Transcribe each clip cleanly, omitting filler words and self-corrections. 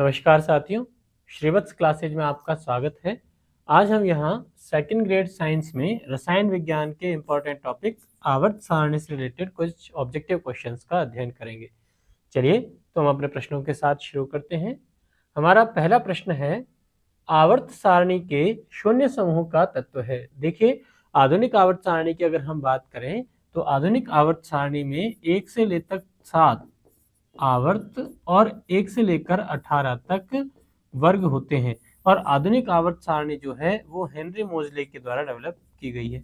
नमस्कार साथियों, श्रीवत्स क्लासेज में आपका स्वागत है। आज हम यहाँ सेकंड ग्रेड साइंस में रसायन विज्ञान के इम्पोर्टेंट टॉपिक आवर्त सारणी से रिलेटेड कुछ ऑब्जेक्टिव क्वेश्चंस का अध्ययन करेंगे। चलिए तो हम अपने प्रश्नों के साथ शुरू करते हैं। हमारा पहला प्रश्न है, आवर्त सारणी के शून्य समूह का तत्व है। देखिए, आधुनिक आवर्त सारणी की अगर हम बात करें तो आधुनिक आवर्त सारणी में 1 से लेकर 7 आवर्त और 1 से लेकर 18 तक वर्ग होते हैं। और आधुनिक आवर्त सारणी जो है वो हेनरी मोजले के द्वारा डेवलप की गई है।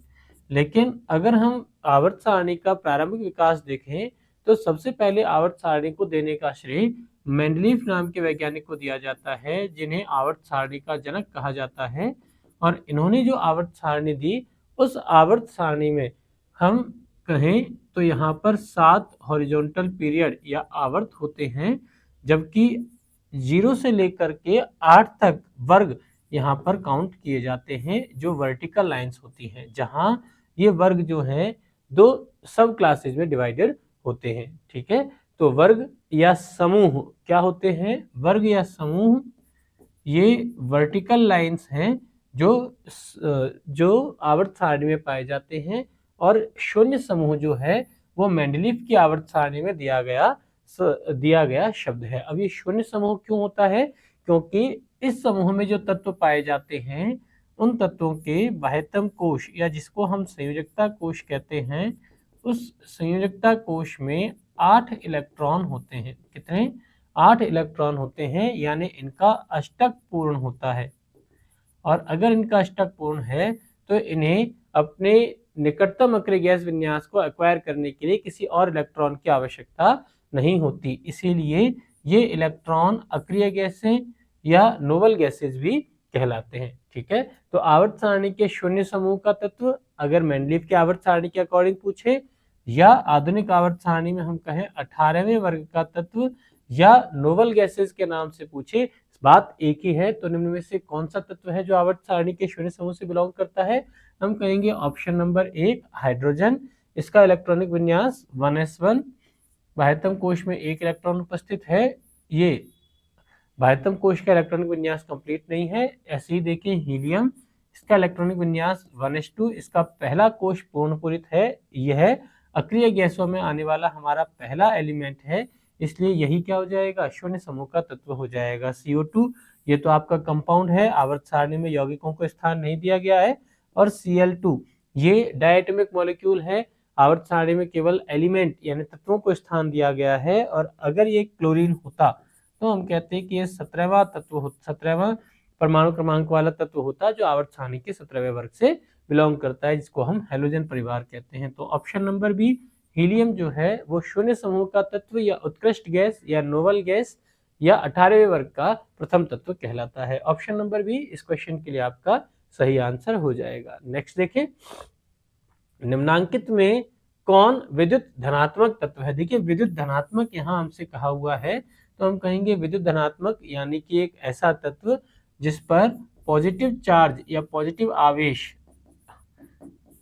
लेकिन अगर हम आवर्त सारणी का प्रारंभिक विकास देखें तो सबसे पहले आवर्त सारणी को देने का श्रेय मेंडलीफ नाम के वैज्ञानिक को दिया जाता है, जिन्हें आवर्त सारणी का जनक कहा जाता है। और इन्होंने जो आवर्त सारणी दी, उस आवर्त सारणी में हम कहें तो यहाँ पर 7 हॉरिजॉन्टल पीरियड या आवर्त होते हैं, जबकि 0 से लेकर के 8 तक वर्ग यहाँ पर काउंट किए जाते हैं, जो वर्टिकल लाइंस होती हैं, जहाँ ये वर्ग जो है 2 सब क्लासेज में डिवाइडेड होते हैं। ठीक है, तो वर्ग या समूह क्या होते हैं? वर्ग या समूह ये वर्टिकल लाइंस हैं जो आवर्त सारणी में पाए जाते हैं। और शून्य समूह जो है वो मेंडलीफ की आवर्त सारणी में दिया गया शब्द है। अब ये शून्य समूह क्यों होता है? क्योंकि इस समूह में जो तत्व पाए जाते हैं उन तत्वों के बाह्यतम कोश या जिसको हम संयोजकता कोश कहते हैं, उस संयोजकता कोश में 8 इलेक्ट्रॉन होते हैं। कितने? 8 इलेक्ट्रॉन होते हैं, यानी इनका अष्टक पूर्ण होता है। और अगर इनका अष्टक पूर्ण है तो इन्हें अपने निकटतम अक्रिय गैस विन्यास को एक्वायर करने के लिए किसी और इलेक्ट्रॉन की आवश्यकता नहीं होती। इसीलिए ये इलेक्ट्रॉन अक्रिय गैसें या नोबल गैसेज भी कहलाते हैं। ठीक है, तो आवर्त सारणी के शून्य समूह का तत्व अगर मेंडलीफ की आवर्त सारणी के अकॉर्डिंग पूछे, या आधुनिक आवर्त सारणी में हम कहें 18वें वर्ग का तत्व, या नोबल गैसेज के नाम से पूछे, बात एक ही है। तो निम्न में से कौन सा तत्व है जो आवर्त सारणी के शून्य समूह से बिलोंग करता है? हम कहेंगे ऑप्शन नंबर 1 हाइड्रोजन। इसका इलेक्ट्रॉनिक विन्यास 1s1। बाह्यतम कोश में 1 इलेक्ट्रॉन उपस्थित है। ये बाह्यतम कोश का इलेक्ट्रॉनिक विन्यास कंप्लीट नहीं है। ऐसे ही देखें हीलियम, इसका इलेक्ट्रॉनिक विन्यास 1s2। इसका पहला कोश पूर्णपूरित है। यह अक्रिय गैसों में आने वाला हमारा पहला एलिमेंट है, इसलिए यही क्या हो जाएगा? शून्य समूह का तत्व हो जाएगा। CO2 ये तो आपका कंपाउंड है, आवर्त सारणी में यौगिकों को स्थान नहीं दिया गया है। और Cl2 ये डायटोमिक मॉलिक्यूल है, आवर्त सारणी में केवल एलिमेंट यानी तत्वों को स्थान दिया गया है। और अगर ये क्लोरीन होता तो हम कहते हैं कि ये 17वां परमाणु क्रमांक वाला तत्व होता, जो आवर्त सारणी के 17वें वर्ग से बिलोंग करता है, जिसको हम हैलोजन परिवार कहते हैं। तो ऑप्शन नंबर बी हीलियम जो है वो शून्य समूह का तत्व या उत्कृष्ट गैस या नोबल गैस या 18वें वर्ग का प्रथम तत्व कहलाता है। ऑप्शन नंबर बी इस क्वेश्चन के लिए आपका सही आंसर हो जाएगा। नेक्स्ट देखें, निम्नांकित में कौन विद्युत धनात्मक तत्व है? देखिए, विद्युत धनात्मक यहाँ हमसे कहा हुआ है, तो हम कहेंगे विद्युत धनात्मक यानी कि एक ऐसा तत्व जिस पर पॉजिटिव चार्ज या पॉजिटिव आवेश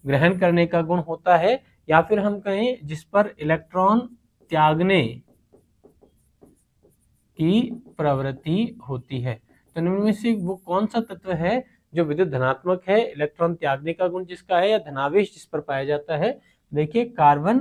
ग्रहण करने का गुण होता है, या फिर हम कहें जिस पर इलेक्ट्रॉन त्यागने की प्रवृत्ति होती है। तो निम्न में से वो कौन सा तत्व है जो विद्युत धनात्मक है, इलेक्ट्रॉन त्यागने का गुण जिसका है, या धनावेश जिस पर पाया जाता है? देखिए, कार्बन,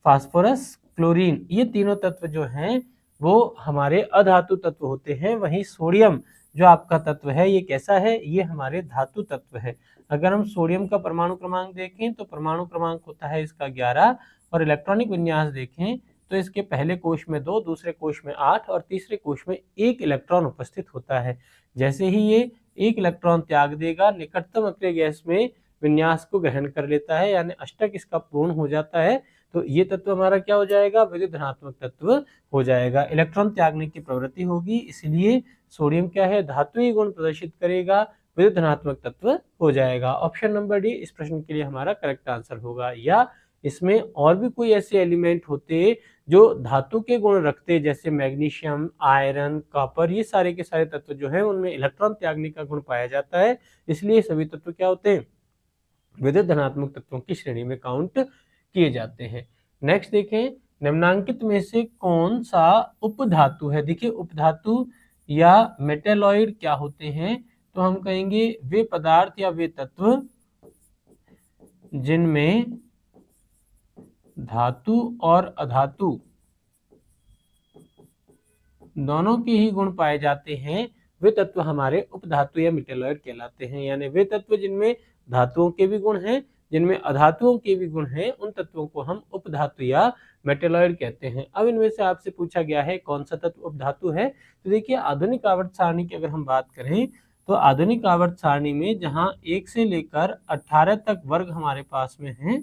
फास्फोरस, क्लोरीन, ये तीनों तत्व जो हैं वो हमारे अधातु तत्व होते हैं। वहीं सोडियम जो आपका तत्व है ये कैसा है? ये हमारे धातु तत्व है। अगर हम सोडियम का परमाणु क्रमांक देखें तो परमाणु क्रमांक होता है इसका 11, और इलेक्ट्रॉनिक विन्यास देखें तो इसके पहले कोश में 2, दूसरे कोश में 8 और तीसरे कोश में 1 इलेक्ट्रॉन उपस्थित होता है। जैसे ही ये 1 इलेक्ट्रॉन त्याग देगा, निकटतम अक्रिय गैस में विन्यास को ग्रहण कर लेता है, यानी अष्टक इसका पूर्ण हो जाता है। तो ये तत्व हमारा क्या हो जाएगा? विद्युत धनात्मक तत्व हो जाएगा। इलेक्ट्रॉन त्यागने की प्रवृत्ति होगी, इसलिए सोडियम क्या है? धात्विक गुण प्रदर्शित करेगा, विद्युत धनात्मक तत्व हो जाएगा। ऑप्शन नंबर डी इस प्रश्न के लिए हमारा करेक्ट आंसर होगा। या इसमें और भी कोई ऐसे एलिमेंट होते जो धातु के गुण रखते, जैसे मैग्नीशियम, आयरन, कॉपर, ये सारे के सारे तत्व जो हैं उनमें इलेक्ट्रॉन त्यागने का गुण पाया जाता है, इसलिए सभी तत्व क्या होते हैं? विद्युत धनात्मक तत्वों की श्रेणी में काउंट किए जाते हैं। नेक्स्ट देखें, निम्नांकित में से कौन सा उपधातु है? देखिए, उपधातु या मेटेलॉइड क्या होते हैं? तो हम कहेंगे वे पदार्थ या वे तत्व जिनमें धातु और अधातु दोनों के ही गुण पाए जाते हैं, वे तत्व हमारे उपधातु या मेटेलॉइड कहलाते हैं। यानी वे तत्व जिनमें धातुओं के भी गुण हैं, जिनमें अधातुओं के भी गुण हैं, उन तत्वों को हम उपधातु या मेटेलॉइड कहते हैं। अब इनमें से आपसे पूछा गया है कौन सा तत्व उपधातु है। तो देखिए आधुनिक आवर्त सारणी की अगर हम बात करें तो आधुनिक आवर्त सारणी में जहां 1 से लेकर 18 तक वर्ग हमारे पास में हैं,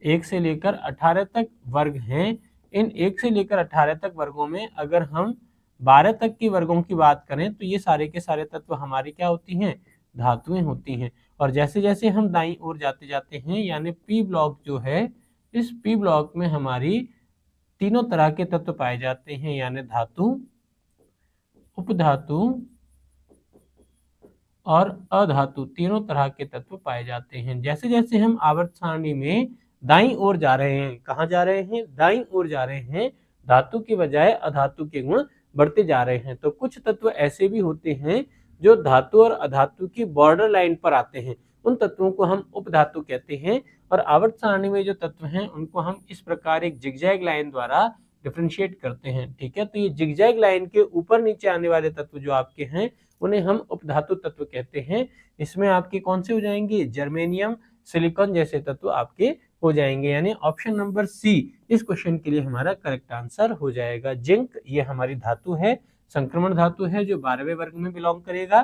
1 से लेकर 18 तक वर्ग हैं, इन 1 से लेकर 18 तक वर्गों में अगर हम 12 तक के वर्गों की बात करें तो ये सारे के सारे तत्व हमारी क्या होती हैं? धातुएं होती हैं। और जैसे जैसे हम दाईं ओर जाते जाते हैं, यानी पी ब्लॉक जो है, इस पी ब्लॉक में हमारी तीनों तरह के तत्व पाए जाते हैं, यानी धातु, उपधातु और अधातु, तीनों तरह के तत्व पाए जाते हैं। जैसे जैसे हम आवर्त सारणी में दाईं ओर जा रहे हैं, कहाँ जा रहे हैं? दाईं ओर जा रहे हैं, धातु के बजाय अधातु के गुण बढ़ते जा रहे हैं। तो कुछ तत्व ऐसे भी होते हैं जो धातु और अधातु की बॉर्डर लाइन पर आते हैं, उन तत्वों को हम उपधातु कहते हैं। और आवर्त सारणी में जो तत्व हैं उनको हम इस प्रकार एक जिगजैग लाइन द्वारा डिफरेंशिएट करते हैं। ठीक है, तो ये जिगजैग लाइन के ऊपर नीचे आने वाले तत्व जो आपके हैं उन्हें हम उपधातु तत्व कहते हैं। इसमें आपके कौन से हो जाएंगे? जर्मेनियम, सिलिकॉन जैसे तत्व आपके हो जाएंगे। यानी ऑप्शन नंबर सी इस क्वेश्चन के लिए हमारा करेक्ट आंसर हो जाएगा। जिंक ये हमारी धातु है, संक्रमण धातु है जो 12वें वर्ग में बिलोंग करेगा।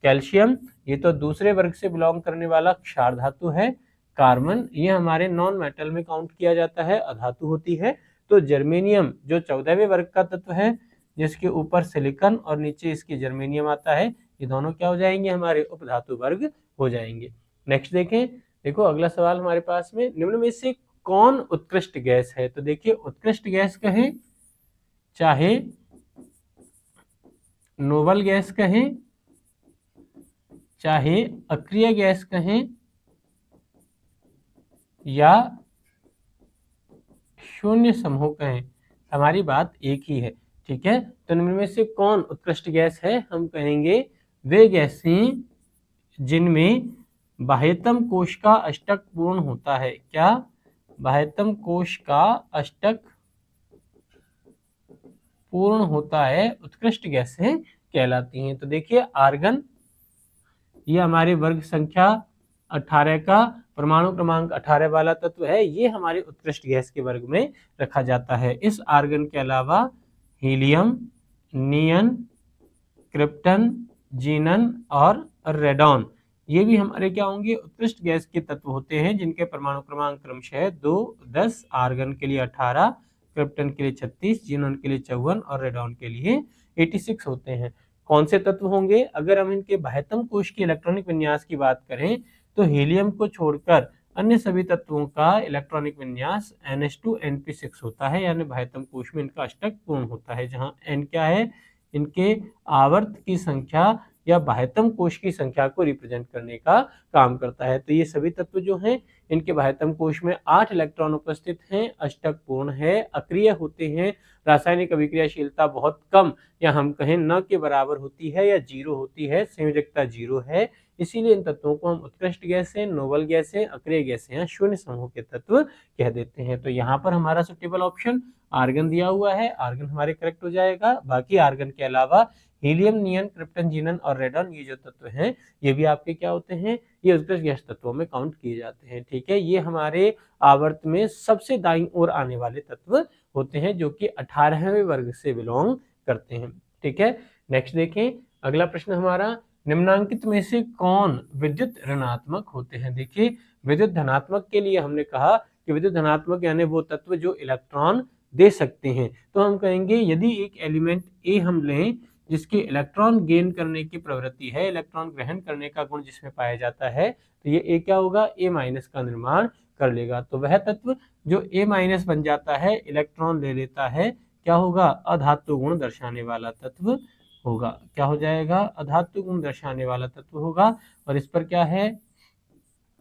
कैल्शियम ये तो दूसरे वर्ग से बिलोंग करने वाला क्षार धातु है। कार्बन ये हमारे नॉन मेटल में काउंट किया जाता है, अधातु होती है। तो जर्मेनियम जो 14वें वर्ग का तत्व है, जिसके ऊपर सिलिकॉन और नीचे इसकी जर्मेनियम आता है, ये दोनों क्या हो जाएंगे? हमारे उपधातु वर्ग हो जाएंगे। नेक्स्ट देखें, देखो अगला सवाल हमारे पास में, निम्न में से कौन उत्कृष्ट गैस है? तो देखिए उत्कृष्ट गैस कहें, चाहे नोबल गैस कहें, चाहे अक्रिय गैस कहें या शून्य समूह कहें, हमारी बात एक ही है। ठीक है, तो इनमें में से कौन उत्कृष्ट गैस है? हम कहेंगे वे गैसें जिनमें बाह्यतम कोश का अष्टक पूर्ण होता है। क्या? बाह्यतम कोश का अष्टक पूर्ण होता है, उत्कृष्ट गैसें कहलाती हैं। तो देखिए आर्गन ये हमारे वर्ग संख्या 18 का परमाणु क्रमांक 18 वाला तत्व है, ये हमारे उत्कृष्ट गैस के वर्ग में रखा जाता है। इस आर्गन के अलावा हीलियम, नियन, क्रिप्टन, जीनन और रेडॉन ये भी हमारे क्या होंगे? उत्कृष्ट गैस के तत्व होते हैं, जिनके परमाणु क्रमांक क्रमशः 2, 10, आर्गन के लिए 18, क्रिप्टन के लिए 36, जीनन के लिए 54 और रेडॉन के लिए 86 होते हैं। कौन से तत्व होंगे? अगर हम इनके बाह्यतम कोश की इलेक्ट्रॉनिक विन्यास की बात करें तो हीलियम को छोड़कर अन्य सभी तत्वों का इलेक्ट्रॉनिक विन्यास NH2 NP6 होता है, यानी बाह्यतम कोश में इनका अष्टक पूर्ण होता है, जहां N क्या है? इनके आवर्त की संख्या या बाह्यतम कोश की संख्या को रिप्रेजेंट करने का काम करता है। तो ये सभी तत्व जो हैं इनके बाह्यतम कोश में 8 इलेक्ट्रॉन उपस्थित हैं, अष्टक पूर्ण है, अक्रिय होते हैं, रासायनिक अभिक्रियाशीलता बहुत कम या हम कहें न के बराबर होती है या 0 होती है, संयोजकता 0 है। इसीलिए इन तत्वों को हम उत्कृष्ट गैसें, नोबल गैसें, अक्रिय गैसें या शून्य समूह के तत्व कह देते हैं। तो यहाँ पर हमारा सुटेबल ऑप्शन आर्गन दिया हुआ है, आर्गन हमारे करेक्ट हो जाएगा। बाकी आर्गन के अलावा हीलियम, नियन, क्रिप्टन, जीनन और रेडॉन ये जो तत्व हैं ये भी आपके क्या होते हैं? ये उत्कृष्ट गैस तत्वों में काउंट किए जाते हैं। ठीक है, ये हमारे आवर्त में सबसे दाईं ओर आने वाले तत्व होते हैं, जो कि 18वें वर्ग से बिलोंग करते हैं। ठीक है, नेक्स्ट देखें अगला प्रश्न हमारा, निम्नांकित में से कौन विद्युत ऋणात्मक होते हैं? देखिए विद्युत धनात्मक के लिए हमने कहा कि विद्युत धनात्मक यानी वो तत्व जो इलेक्ट्रॉन दे सकते हैं। तो हम कहेंगे यदि एक एलिमेंट ए हम लें जिसके इलेक्ट्रॉन गेन करने की प्रवृत्ति है, इलेक्ट्रॉन ग्रहण करने का गुण जिसमें पाया जाता है, तो ये ए क्या होगा? ए माइनस का निर्माण कर लेगा। तो वह तत्व जो ए माइनस बन जाता है, इलेक्ट्रॉन ले लेता है, क्या होगा? अधातु गुण दर्शाने वाला तत्व होगा। क्या हो जाएगा? अधातु गुण दर्शाने वाला तत्व होगा। और इस पर क्या है?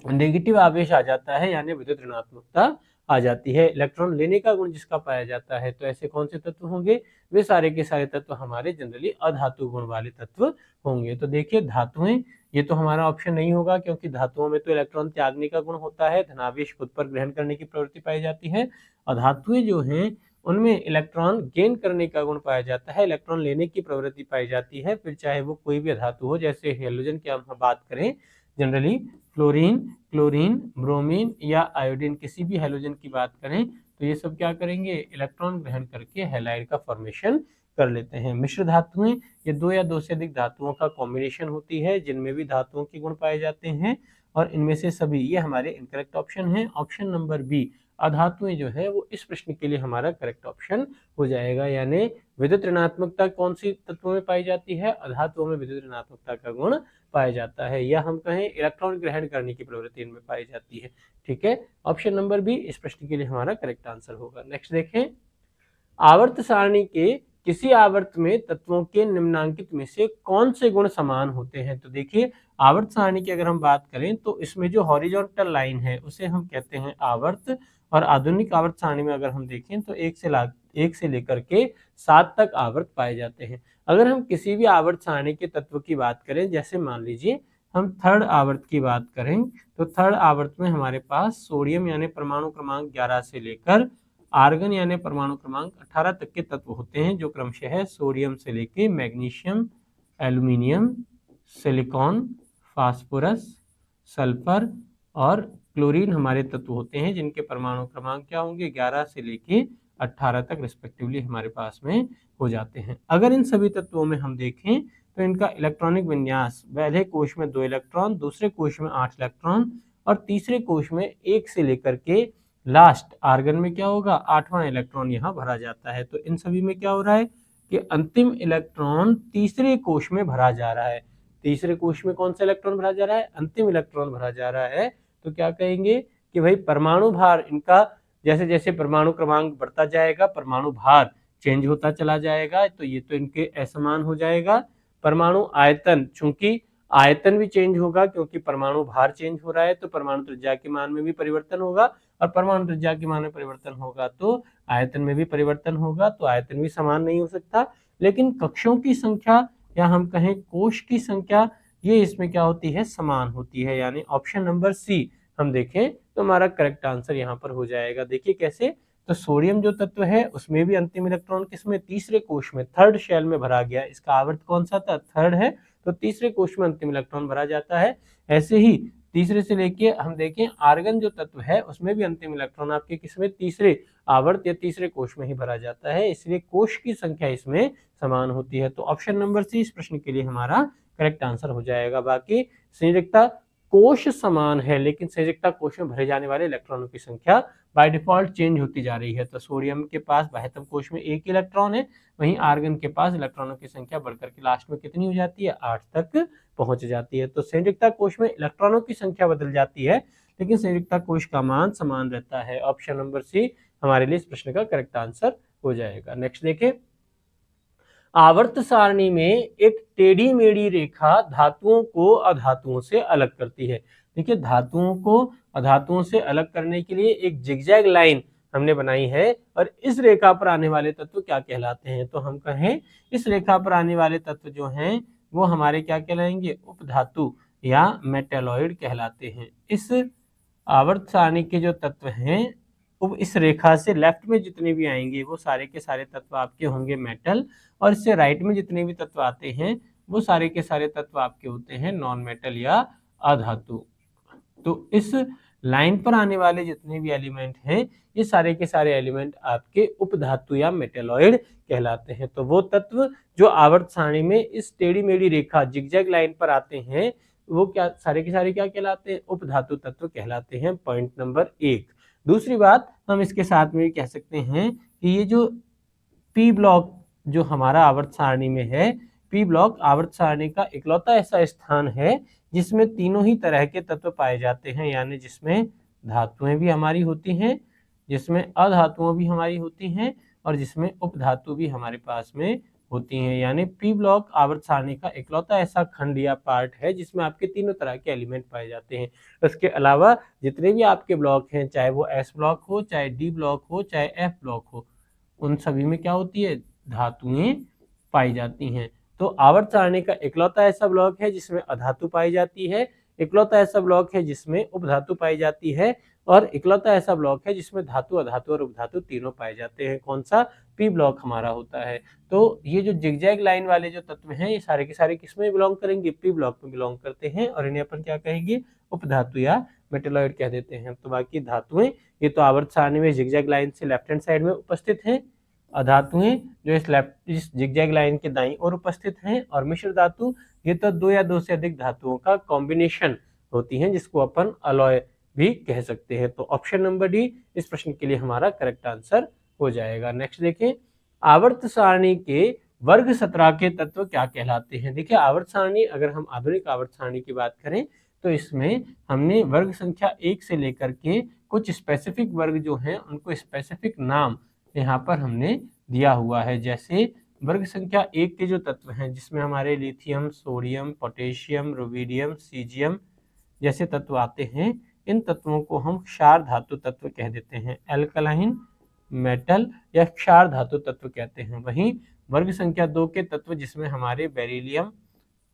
नेगेटिव आवेश आ जाता है, यानी विद्युत ऋणात्मकता आ जाती है। इलेक्ट्रॉन लेने का गुण जिसका पाया जाता है, तो ऐसे कौन से तत्व होंगे? वे सारे के सारे तत्व हमारे जनरली अधातु गुण वाले तत्व होंगे। तो देखिए धातुएं, ये तो हमारा ऑप्शन नहीं होगा, क्योंकि धातुओं में तो इलेक्ट्रॉन त्यागने का गुण होता है, धनावेश खुद पर ग्रहण करने की प्रवृत्ति पाई जाती है। अधातुएं जो हैं उनमें इलेक्ट्रॉन गेन करने का गुण पाया जाता है, इलेक्ट्रॉन लेने की प्रवृत्ति पाई जाती है, फिर चाहे वो कोई भी धातु हो। जैसे हेलोजन की हम बात करें, जनरली फ्लोरीन, क्लोरीन, ब्रोमीन या आयोडीन, किसी भी हेलोजन की बात करें तो ये सब क्या करेंगे? इलेक्ट्रॉन ग्रहण करके हैलाइड का फॉर्मेशन कर लेते हैं। मिश्र धातुएं, ये दो या दो से अधिक धातुओं का कॉम्बिनेशन होती है, जिनमें भी धातुओं के गुण पाए जाते हैं, और इनमें से सभी, ये हमारे इनकरेक्ट ऑप्शन है। ऑप्शन नंबर बी, अधातुएं जो है वो इस प्रश्न के लिए हमारा करेक्ट ऑप्शन हो जाएगा। यानी विद्युत ऋणात्मकता कौन सी तत्वों में पाई जाती है? अधातुओं में विद्युत ऋणात्मकता का गुण पाया जाता है, या हम कहें इलेक्ट्रॉन ग्रहण करने की प्रवृत्ति इनमें पाई जाती है। ठीक है, ऑप्शन नंबर बी इस प्रश्न के लिए हमारा करेक्ट आंसर होगा। नेक्स्ट देखें, आवर्त सारणी के किसी आवर्त में तत्वों के निम्नांकित में से कौन से गुण समान होते हैं? तो देखिए, आवर्त सारणी की अगर हम बात करें तो इसमें जो हॉरिजॉन्टल लाइन है उसे हम कहते हैं आवर्त, और आधुनिक आवर्त सारणी में अगर हम देखें तो 1 से लेकर के 7 तक आवर्त पाए जाते हैं। अगर हम किसी भी आवर्त सारणी के तत्व की बात करें, जैसे मान लीजिए हम थर्ड आवर्त की बात करें, तो थर्ड आवर्त में हमारे पास सोडियम यानी परमाणु क्रमांक 11 से लेकर आर्गन यानी परमाणु क्रमांक 18 तक के तत्व होते हैं, जो क्रमशः है सोडियम से लेके magnesium, aluminium, silicon, phosphorus, sulphur और क्लोरीन हमारे तत्व होते हैं, जिनके परमाणु क्रमांक क्या होंगे? 11 से लेके 18 तक रिस्पेक्टिवली हमारे पास में हो जाते हैं। अगर इन सभी तत्वों में हम देखें तो इनका इलेक्ट्रॉनिक विन्यास, पहले कोश में 2 इलेक्ट्रॉन, दूसरे कोश में 8 इलेक्ट्रॉन और तीसरे कोश में 1 से लेकर के लास्ट आर्गन में क्या होगा? 8वां इलेक्ट्रॉन यहाँ भरा जाता है। तो इन सभी में क्या हो रहा है कि अंतिम इलेक्ट्रॉन तीसरे कोश में भरा जा रहा है। तीसरे कोश में कौन सा इलेक्ट्रॉन भरा जा रहा है? अंतिम इलेक्ट्रॉन भरा जा रहा है। तो क्या कहेंगे कि भाई परमाणु भार इनका, जैसे जैसे परमाणु क्रमांक बढ़ता जाएगा परमाणु भार चेंज होता चला जाएगा, तो ये तो इनके असमान हो जाएगा। परमाणु आयतन, चूंकि आयतन भी चेंज होगा क्योंकि परमाणु भार चेंज हो रहा है, तो परमाणु त्रिज्या के मान में भी परिवर्तन होगा, और परमाणु त्रिज्या के मान में परिवर्तन होगा तो आयतन में भी परिवर्तन होगा, तो आयतन भी समान नहीं हो सकता। लेकिन कक्षों की संख्या या हम कहें कोश की संख्या, ये इसमें क्या होती है? समान होती है। यानी ऑप्शन नंबर सी हम देखें तो हमारा करेक्ट आंसर यहाँ पर हो जाएगा। देखिए कैसे, तो सोडियम जो तत्व है उसमें भी अंतिम इलेक्ट्रॉन किसमें? तीसरे कोश में, थर्ड शेल में भरा गया। इसका आवर्त कौन सा था? थर्ड है, तो तीसरे कोश में अंतिम इलेक्ट्रॉन भरा जाता है। ऐसे ही तीसरे से लेके हम देखें आर्गन जो तत्व है उसमें भी अंतिम इलेक्ट्रॉन आपके किसमें? तीसरे आवर्त या तीसरे कोश में ही भरा जाता है, इसलिए कोश की संख्या इसमें समान होती है। तो ऑप्शन नंबर सी इस प्रश्न के लिए हमारा करेक्ट आंसर हो जाएगा। बाकी संयोजकता कोश समान है, लेकिन संयोजकता कोश में भरे जाने वाले इलेक्ट्रॉनों की संख्या बाय डिफॉल्ट चेंज होती जा रही है। तो सोडियम के पास 72 कोश में 1 इलेक्ट्रॉन है, वहीं आर्गन के पास इलेक्ट्रॉनों की संख्या बढ़कर के लास्ट में कितनी हो जाती है? 8 तक पहुंच जाती है। तो संयोजकता कोश में इलेक्ट्रॉनों की संख्या बदल जाती है, लेकिन संयोजकता कोश का मान समान रहता है। ऑप्शन नंबर सी हमारे लिए इस प्रश्न का करेक्ट आंसर हो जाएगा। नेक्स्ट देखें, आवर्त सारणी में एक टेढ़ी मेढ़ी रेखा धातुओं को अधातुओं से अलग करती है। देखिए, धातुओं को अधातुओं से अलग करने के लिए एक जिगजैग लाइन हमने बनाई है, और इस रेखा पर आने वाले तत्व क्या कहलाते हैं? तो हम कहें इस रेखा पर आने वाले तत्व जो हैं वो हमारे क्या कहलाएंगे? उपधातु या मेटेलॉइड कहलाते हैं। इस आवर्त सारणी के जो तत्व हैं इस रेखा से लेफ्ट में जितने भी आएंगे वो सारे के सारे तत्व आपके होंगे मेटल, और इससे राइट में जितने भी तत्व आते हैं वो सारे के सारे तत्व आपके होते हैं नॉन मेटल या अधातु। तो इस लाइन पर आने वाले जितने भी एलिमेंट हैं ये सारे के सारे एलिमेंट आपके उपधातु या मेटेलॉइड कहलाते हैं। तो वो तत्व जो आवर्त सारणी में इस टेढ़ी मेढ़ी रेखा जिगजैग लाइन पर आते हैं वो क्या सारे के सारे क्या कहलाते हैं? उपधातु तत्व कहलाते हैं। Point number 1। दूसरी बात हम इसके साथ में कह सकते हैं कि ये जो पी ब्लॉक जो हमारा आवर्त सारणी में है, पी ब्लॉक आवर्त सारणी का इकलौता ऐसा स्थान है जिसमें तीनों ही तरह के तत्व पाए जाते हैं, यानी जिसमें धातुएं भी हमारी होती हैं, जिसमें अधातुएं भी हमारी होती हैं, और जिसमें उपधातु भी हमारे पास में होती हैं। यानी पी ब्लॉक आवर्त सारणी का इकलौता ऐसा खंड या पार्ट है जिसमें आपके तीनों तरह के एलिमेंट पाए जाते हैं। उसके अलावा जितने भी आपके ब्लॉक हैं, चाहे वो एस ब्लॉक हो, चाहे डी ब्लॉक हो, चाहे एफ ब्लॉक हो, उन सभी में क्या होती है, धातुएं पाई जाती हैं। तो आवर्त सारणी का इकलौता ऐसा ब्लॉक है जिसमें अधातु पाई जाती है, इकलौता ऐसा ब्लॉक है जिसमें उपधातु पाई जाती है, और इकलौता ऐसा ब्लॉक है जिसमें धातु, अधातु और उपधातु तीनों पाए जाते हैं। कौन सा, पी ब्लॉक हमारा होता है। तो ये जो जिगजैग लाइन वाले जो तत्व हैं, ये सारे के सारे किसमें बिलोंग करेंगे, पी ब्लॉक में बिलोंग करते हैं, और इन्हें अपन क्या कहेंगे, उपधातु या मेटेलॉइड कह देते हैं। तो बाकी धातुएं ये तो आवर्त सारणी में जिगजैग लाइन से लेफ्ट हैंड साइड में उपस्थित हैं, अधातुएं जो इस जिगजैग लाइन के दाईं ओर उपस्थित हैं, और मिश्र धातु ये तो दो या दो से अधिक धातुओं का कॉम्बिनेशन होती हैं, जिसको अपन अलॉय भी कह सकते हैं। तो ऑप्शन नंबर डी इस प्रश्न के लिए हमारा करेक्ट आंसर हो जाएगा। नेक्स्ट देखें, आवर्त सारणी के वर्ग 17 के तत्व क्या कहलाते हैं। देखिए आवर्त सारणी, अगर हम आधुनिक आवर्त सारणी की बात करें तो इसमें हमने वर्ग संख्या 1 से लेकर के कुछ स्पेसिफिक वर्ग जो हैं उनको स्पेसिफिक नाम यहाँ पर हमने दिया हुआ है। जैसे वर्ग संख्या 1 के जो तत्व हैं जिसमें हमारे lithium, sodium, potassium, rubidium, caesium जैसे तत्व आते हैं, इन तत्वों को हम क्षार धातु तत्व कह देते हैं, एल्कलाइन मेटल या क्षार धातु तत्व कहते हैं। वहीं वर्ग संख्या 2 के तत्व जिसमें हमारे बेरिलियम,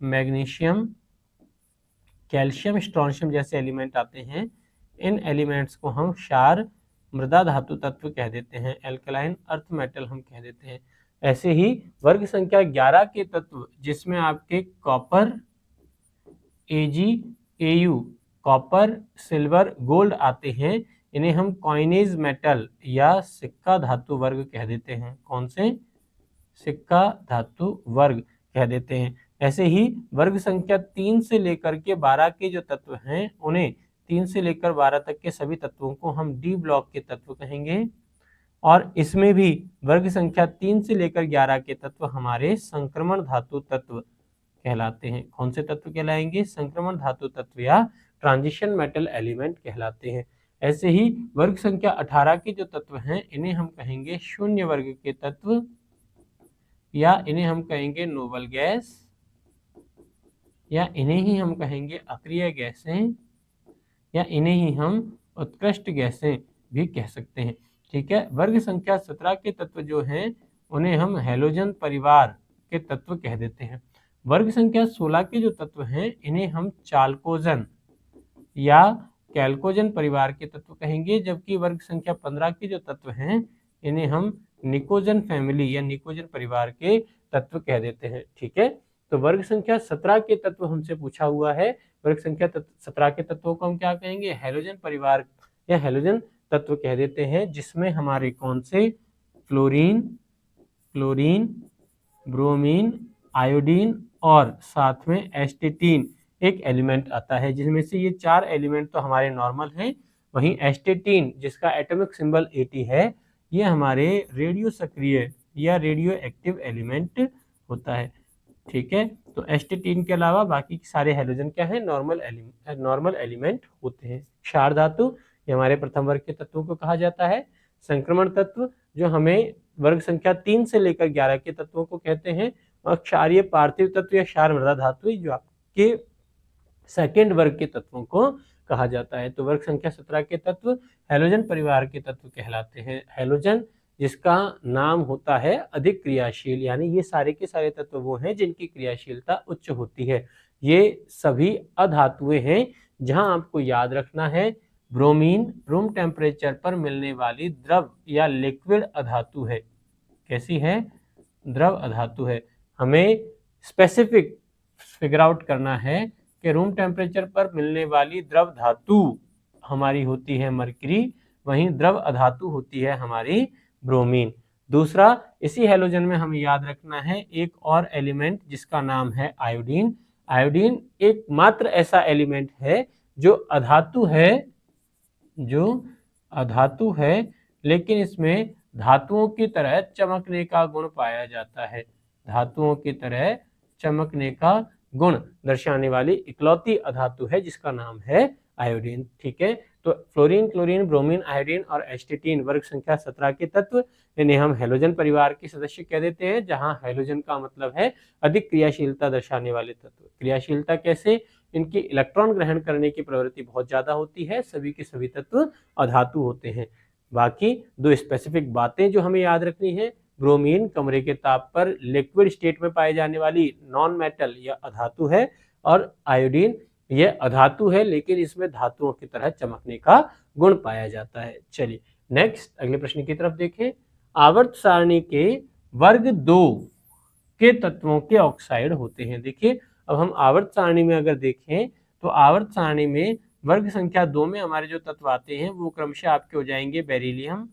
मैग्नीशियम, कैल्शियम, स्ट्रोंशियम जैसे एलिमेंट आते हैं, इन एलिमेंट्स को हम क्षार मृदा धातु तत्व कह देते हैं, एल्कलाइन अर्थ मेटल हम कह देते हैं। ऐसे ही वर्ग संख्या 11 के तत्व जिसमें आपके कॉपर, एजी, एयू, कॉपर, सिल्वर, गोल्ड आते हैं, इन्हें हम कॉइनेज मेटल या सिक्का धातु वर्ग कह देते हैं। कौन से, सिक्का धातु वर्ग कह देते हैं। ऐसे ही वर्ग संख्या 3 से लेकर के 12 के जो तत्व हैं, उन्हें 3 से लेकर 12 तक के सभी तत्वों को हम डी ब्लॉक के तत्व कहेंगे, और इसमें भी वर्ग संख्या 3 से लेकर 11 के तत्व हमारे संक्रमण धातु तत्व कहलाते हैं। कौन से तत्व कहलाएंगे, संक्रमण धातु तत्व या ट्रांजिशन मेटल एलिमेंट कहलाते हैं। ऐसे ही वर्ग संख्या 18 के जो तत्व हैं, इन्हें हम कहेंगे शून्य वर्ग के तत्व, या इन्हें हम कहेंगे नोबल गैस, या इन्हें ही हम कहेंगे अक्रिय गैसें, या इन्हें ही हम उत्कृष्ट गैसें भी कह सकते हैं। ठीक है। वर्ग संख्या 17 के तत्व जो हैं उन्हें हम हैलोजन परिवार के तत्व कह देते हैं। वर्ग संख्या 16 के जो तत्व हैं इन्हें हम चाल्कोजन या कैल्कोजन परिवार के तत्व कहेंगे, जबकि वर्ग संख्या 15 के जो तत्व हैं इन्हें हम निकोजन फैमिली या निकोजन परिवार के तत्व कह देते हैं। ठीक है। तो वर्ग संख्या 17 के तत्व हमसे पूछा हुआ है, वर्ग संख्या 17 के तत्वों को हम क्या कहेंगे, हैलोजन परिवार या हैलोजन तत्व कह देते हैं, जिसमें हमारे कौन से, फ्लोरीन, क्लोरीन, ब्रोमीन, आयोडीन और साथ में एस्टेटीन एक एलिमेंट आता है, जिसमें से ये 4 एलिमेंट तो हमारे नॉर्मल हैं, वहीं एस्टेटीन जिसका एटॉमिक सिंबल 80 है, ये हमारे रेडियो सक्रिय या रेडियो एक्टिव एलिमेंट होता है। ठीक है। तो एस्टेटीन के अलावा बाकी सारे हैलोजन क्या है, नॉर्मल एलिमेंट होते हैं। क्षार धातु ये हमारे प्रथम वर्ग के तत्वों को कहा जाता है। संक्रमण तत्व जो हमें वर्ग संख्या 3 से लेकर 11 के तत्वों को कहते हैं, और क्षारीय पार्थिव तत्व या क्षार मृदा धातु जो आपके सेकेंड वर्ग के तत्वों को कहा जाता है। तो वर्ग संख्या 17 के तत्व हैलोजन परिवार के तत्व कहलाते हैं। हैलोजन जिसका नाम होता है अधिक क्रियाशील, यानी ये सारे के सारे तत्व वो हैं जिनकी क्रियाशीलता उच्च होती है। ये सभी अधातुएं हैं। जहां आपको याद रखना है, ब्रोमीन रूम टेम्परेचर पर मिलने वाली द्रव या लिक्विड अधातु है। कैसी है, द्रव अधातु है। हमें स्पेसिफिक फिगर आउट करना है कि रूम टेम्परेचर पर मिलने वाली द्रव धातु हमारी होती है मरकरी, वहीं द्रव अधातु होती है हमारी ब्रोमीन। दूसरा, इसी हैलोजन में हमें याद रखना है एक और एलिमेंट जिसका नाम है आयोडीन। आयोडीन एकमात्र ऐसा एलिमेंट है जो अधातु है, लेकिन इसमें धातुओं की तरह चमकने का गुण पाया जाता है। धातुओं की तरह चमकने का गुण दर्शाने वाली इकलौती अधातु है जिसका नाम है आयोडीन। ठीक है, तो फ्लोरीन, क्लोरीन, ब्रोमीन, आयोडीन और एस्टेटीन वर्ग संख्या 17 के तत्व, इन्हें हम हेलोजन परिवार के सदस्य कह देते हैं, जहां हेलोजन का मतलब है अधिक क्रियाशीलता दर्शाने वाले तत्व। क्रियाशीलता कैसे? इनकी इलेक्ट्रॉन ग्रहण करने की प्रवृत्ति बहुत ज्यादा होती है। सभी के सभी तत्व अधातु होते हैं। बाकी दो स्पेसिफिक बातें जो हमें याद रखनी है, ब्रोमीन कमरे के ताप पर लिक्विड स्टेट में पाई जाने वाली नॉन मेटल या अधातु है, और आयोडीन यह अधातु है लेकिन इसमें धातुओं की तरह चमकने का गुण पाया जाता है। चलिए नेक्स्ट अगले प्रश्न की तरफ देखें। आवर्त सारणी के वर्ग 2 के तत्वों के ऑक्साइड होते हैं। देखिए अब हम आवर्त सारणी में अगर देखें तो आवर्त सारणी में वर्ग संख्या 2 में हमारे जो तत्व आते हैं वो क्रमशः आपके हो जाएंगे beryllium,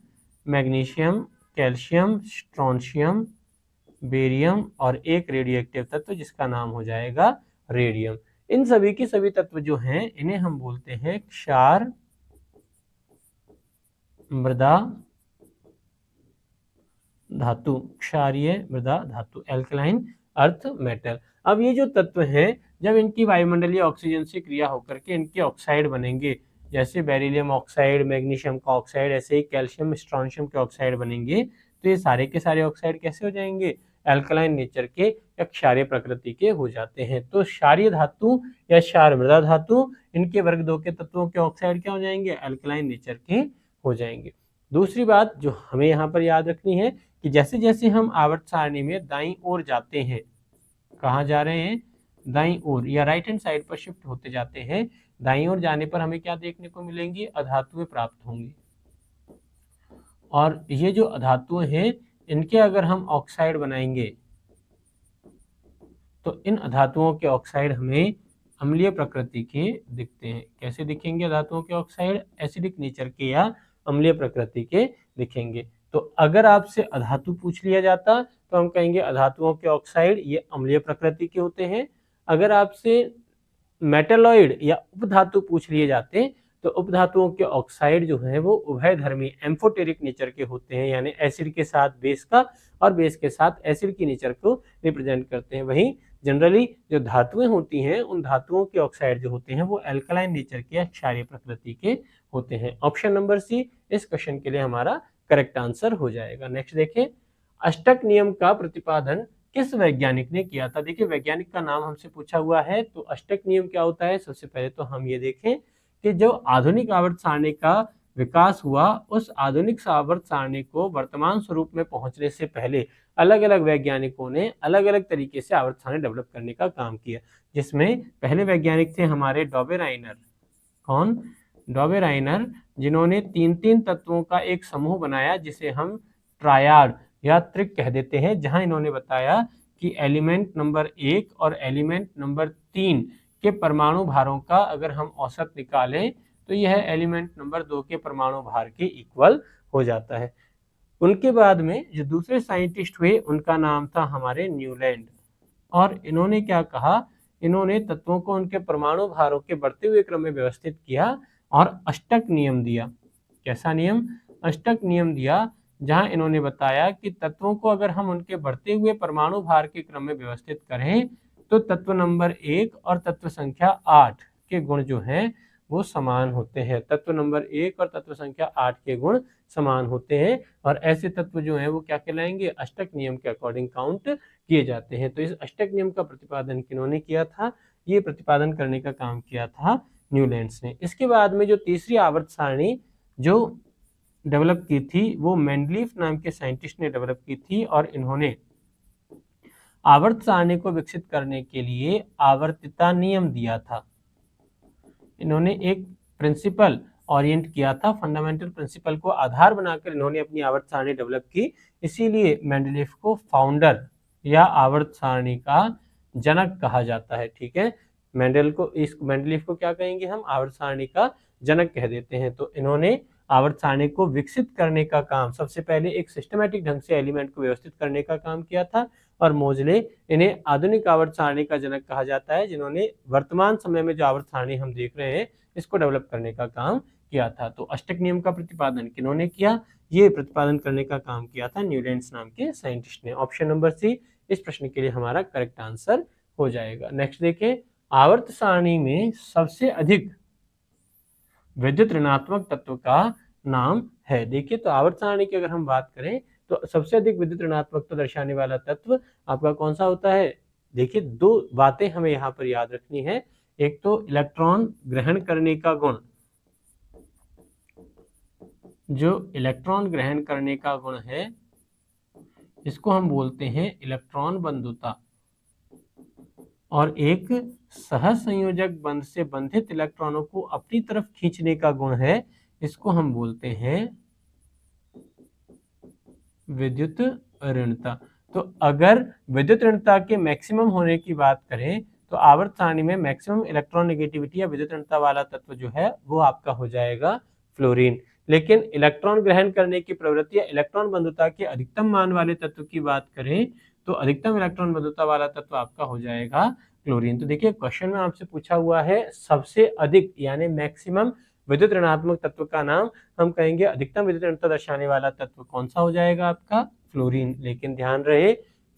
magnesium, calcium, strontium, barium और एक रेडियो एक्टिव तत्व जिसका नाम हो जाएगा रेडियम। इन सभी के सभी तत्व जो हैं इन्हें हम बोलते हैं क्षार मृदा धातु, क्षारीय मृदा धातु, एल्कलाइन अर्थ मेटल। अब ये जो तत्व हैं जब इनकी वायुमंडलीय ऑक्सीजन से क्रिया होकर के इनके ऑक्साइड बनेंगे, जैसे बेरिलियम ऑक्साइड, मैग्नीशियम का ऑक्साइड, ऐसे ही कैल्शियम स्ट्रोंशियम के ऑक्साइड बनेंगे, तो ये सारे के सारे ऑक्साइड कैसे हो जाएंगे? एल्कलाइन नेचर के या क्षारीय प्रकृति के हो जाते हैं। तो क्षारीय धातु या क्षार मृदा धातु, इनके वर्ग 2 के तत्वों के ऑक्साइड क्या हो जाएंगे? एल्कलाइन नेचर के हो जाएंगे। दूसरी बात जो हमें यहाँ पर याद रखनी है कि जैसे जैसे हम आवर्त सारणी में दाईं ओर जाते हैं, कहाँ जा रहे हैं? दाईं ओर या राइट हैंड साइड पर शिफ्ट होते जाते हैं, दाईं ओर जाने पर हमें क्या देखने को मिलेंगी? अधातुएं प्राप्त होंगी। और ये जो अधातुएं हैं इनके अगर हम ऑक्साइड बनाएंगे तो इन अधातुओं के ऑक्साइड हमें अम्लीय प्रकृति के दिखते हैं। कैसे दिखेंगे अधातुओं के ऑक्साइड? एसिडिक नेचर के या अम्लीय प्रकृति के दिखेंगे। तो अगर आपसे अधातु पूछ लिया जाता तो हम कहेंगे अधातुओं के ऑक्साइड ये अम्लीय प्रकृति के होते हैं। अगर आपसे मेटलॉइड या उपधातु पूछ लिए जाते तो उपधातुओं के ऑक्साइड जो हैं वो उभयधर्मी एम्फोटेरिक नेचर के होते हैं, यानी एसिड के साथ बेस का और बेस के साथ एसिड की नेचर को रिप्रेजेंट करते हैं। वहीं जनरली जो धातुएं होती हैं उन धातुओं के ऑक्साइड जो होते हैं वो एल्कलाइन नेचर के या क्षारीय प्रकृति के होते हैं। ऑप्शन नंबर सी इस क्वेश्चन के लिए हमारा करेक्ट आंसर हो जाएगा। नेक्स्ट देखें, अष्टक नियम का प्रतिपादन किस वैज्ञानिक ने किया था? देखिए वैज्ञानिक का नाम हमसे पूछा हुआ है, तो अष्टक नियम क्या होता है? सबसे पहले तो हम ये देखें कि जो आधुनिक आवर्त सारणी का विकास हुआ उस आधुनिक आवर्त सारणी को वर्तमान स्वरूप में पहुंचने से पहले अलग अलग वैज्ञानिकों ने अलग अलग तरीके से आवर्त सारणी डेवलप करने का काम किया, जिसमें पहले वैज्ञानिक थे हमारे डॉबेराइनर। कौन? डॉबेराइनर, जिन्होंने 3 तत्वों का एक समूह बनाया जिसे हम ट्रायाड या त्रिक कह देते हैं, जहां इन्होंने बताया कि एलिमेंट नंबर 1 और एलिमेंट नंबर 3 के परमाणु भारों का अगर हम औसत निकालें तो यह एलिमेंट नंबर 2 के परमाणु भार के इक्वल हो जाता है। उनके बाद में जो दूसरे साइंटिस्ट हुए उनका नाम था हमारे न्यूलैंड, और इन्होंने क्या कहा? इन्होंने तत्वों को उनके परमाणु भारों के बढ़ते हुए क्रम में व्यवस्थित किया और अष्टक नियम दिया। कैसा नियम? अष्टक नियम दिया, जहां इन्होंने बताया कि तत्वों को अगर हम उनके बढ़ते हुए परमाणु भार के क्रम में व्यवस्थित करें तो तत्व नंबर 1 और तत्व संख्या 8 के गुण जो हैं वो समान होते हैं। तत्व नंबर 1 और तत्व संख्या 8 के गुण समान होते हैं, और ऐसे तत्व जो हैं वो क्या कहलाएंगे? अष्टक नियम के अकॉर्डिंग काउंट किए जाते हैं। तो इस अष्टक नियम का प्रतिपादन किन्होंने किया था? ये प्रतिपादन करने का काम किया था न्यूलैंड्स ने। इसके बाद में जो तीसरी आवर्त सारणी जो डेवलप की थी वो मेंडलीफ नाम के साइंटिस्ट ने डेवलप की थी, और इन्होंने आवर्त सारणी को विकसित करने के लिए आवर्तिता नियम दिया था। इन्होंने एक प्रिंसिपल ओरिएंट किया था, फंडामेंटल प्रिंसिपल को आधार बनाकर इन्होंने अपनी आवर्त सारणी डेवलप की। इसीलिए मेंडलीफ को फाउंडर या आवर्त सारणी का जनक कहा जाता है। ठीक है, मेंडलीफ को क्या कहेंगे हम? आवर्त सारणी का जनक कह देते हैं। तो इन्होंने आवर्त सारणी को विकसित करने का काम, सबसे पहले एक सिस्टमैटिक ढंग से एलिमेंट को व्यवस्थित करने का काम किया था, और मोजले इन्हें आधुनिक आवर्त सारणी का जनक कहा जाता है, जिन्होंने वर्तमान समय में जो आवर्त सारणी हम देख रहे हैं इसको डेवलप करने का काम किया था। तो अष्टक नियम का प्रतिपादन किन्होंने किया? ये प्रतिपादन करने का काम किया था न्यूलैंड्स नाम के साइंटिस्ट ने। ऑप्शन नंबर सी इस प्रश्न के लिए हमारा करेक्ट आंसर हो जाएगा। नेक्स्ट देखें, आवर्त सारणी में सबसे अधिक विद्युत ऋणात्मक तत्व का नाम है। देखिए, तो आवर्त सारणी की अगर हम बात करें तो सबसे अधिक विद्युत ऋणात्मकता दर्शाने वाला तत्व आपका कौन सा होता है। देखिए, दो बातें हमें यहाँ पर याद रखनी है। एक तो इलेक्ट्रॉन ग्रहण करने का गुण, जो इलेक्ट्रॉन ग्रहण करने का गुण है इसको हम बोलते हैं इलेक्ट्रॉन बंधुता, और एक सहसंयोजक बंध से बंधित इलेक्ट्रॉनों को अपनी तरफ खींचने का गुण है, इसको हम बोलते हैं विद्युत ऋणता। तो अगर विद्युत ऋणता के मैक्सिमम होने की बात करें तो आवर्त सारणी में मैक्सिमम इलेक्ट्रॉन नेगेटिविटी या विद्युत ऋणता वाला तत्व जो है वो आपका हो जाएगा फ्लोरीन। लेकिन इलेक्ट्रॉन ग्रहण करने की प्रवृत्ति या इलेक्ट्रॉन बंधुता के अधिकतम मान वाले तत्व की बात करें तो अधिकतम इलेक्ट्रॉन बंधुता वाला तत्व आपका हो जाएगा क्लोरीन। तो देखिए, क्वेश्चन में आपसे पूछा हुआ है सबसे अधिक यानी मैक्सिमम विद्युत ऋणात्मक तत्व का नाम, हम कहेंगे अधिकतम विद्युत ऋणता दर्शाने वाला तत्व कौन सा हो जाएगा आपका फ्लोरीन। लेकिन ध्यान रहे,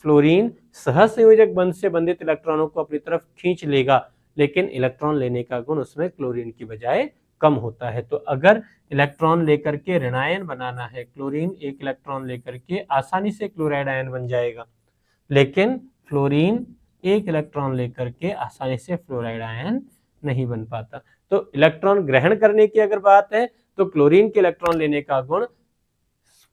फ्लोरीन सहसंयोजक बंध से बंधित इलेक्ट्रॉनों को अपनी तरफ खींच लेगा, लेकिन इलेक्ट्रॉन लेने का गुण उसमें क्लोरीन की बजाय कम होता है। तो अगर इलेक्ट्रॉन लेकर के ऋणायन बनाना है, क्लोरीन एक इलेक्ट्रॉन लेकर के आसानी से क्लोराइड आयन बन जाएगा, लेकिन फ्लोरीन एक इलेक्ट्रॉन लेकर के आसानी से फ्लोराइड आयन नहीं बन पाता। तो इलेक्ट्रॉन ग्रहण करने की अगर बात है तो क्लोरीन के इलेक्ट्रॉन लेने का गुण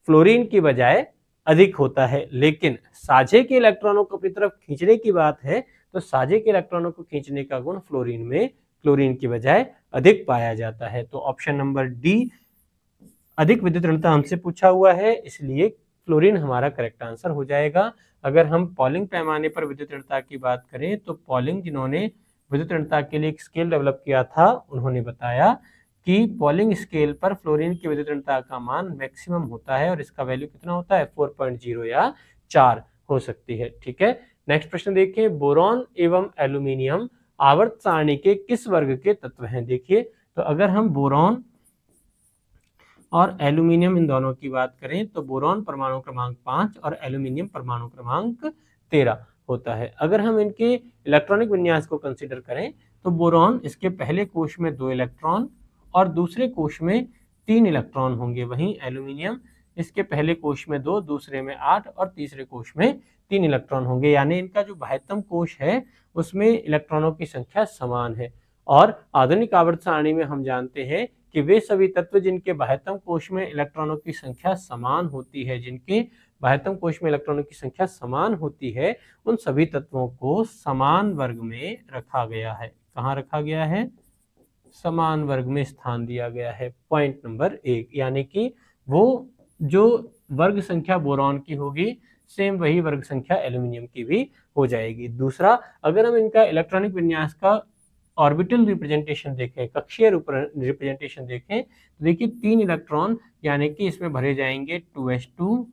फ्लोरीन की बजाय अधिक होता है, लेकिन साझे के इलेक्ट्रॉनों को अपनी तरफ खींचने की बात है तो साझे के इलेक्ट्रॉनों को खींचने का गुण फ्लोरीन में क्लोरीन की बजाय अधिक पाया जाता है। तो ऑप्शन नंबर डी, अधिक विद्युत ऋणता हमसे पूछा हुआ है, इसलिए फ्लोरीन हमारा करेक्ट आंसर हो जाएगा। अगर हम पॉलिंग पैमाने पर विद्युत ऋणता की बात करें तो पॉलिंग जिन्होंने विद्युत ऋणता के लिए एक स्केल डेवलप किया था उन्होंने बताया कि पॉलिंग स्केल पर फ्लोरीन की विद्युत ऋणता का मान मैक्सिमम होता है और इसका वैल्यू कितना होता है 4.0 या 4 हो सकती है। ठीक है, नेक्स्ट प्रश्न देखिए, बोरॉन एवं एल्यूमिनियम आवर्त सारणी के किस वर्ग के तत्व हैं। देखिए, तो अगर हम बोरॉन और एल्यूमिनियम इन दोनों की बात करें तो बोरॉन परमाणु क्रमांक 5 और एल्यूमिनियम परमाणु क्रमांक 13 होता है। अगर हम इनके इलेक्ट्रॉनिक विन्यास को कंसीडर करें तो बोरॉन इसके पहले कोश में 2 इलेक्ट्रॉन और दूसरे कोश में 3 इलेक्ट्रॉन होंगे, वहीं एल्यूमिनियम इसके पहले कोश में 2, दूसरे में 8 और तीसरे कोश में 3 इलेक्ट्रॉन होंगे, यानी इनका जो बाह्यतम कोश है उसमें इलेक्ट्रॉनों की संख्या समान है। और आधुनिक आवर्त सारणी में हम जानते हैं कि वे सभी तत्व जिनके बाह्यतम कोश में इलेक्ट्रॉनों की संख्या समान होती है, जिनके बाह्यतम कोश में इलेक्ट्रॉनों की संख्या समान होती है, उन सभी तत्वों को समान वर्ग में रखा गया है। कहाँ रखा गया है? समान वर्ग में स्थान दिया गया है। पॉइंट नंबर 1, यानी कि वो जो वर्ग संख्या बोरॉन की होगी सेम वही वर्ग संख्या एल्यूमिनियम की भी हो जाएगी। दूसरा, अगर हम इनका इलेक्ट्रॉनिक विन्यास का ऑर्बिटल रिप्रेजेंटेशन देखें, कक्षीय रिप्रेजेंटेशन देखें, तो देखिए 3 इलेक्ट्रॉन यानी कि इसमें भरे जाएंगे 2s2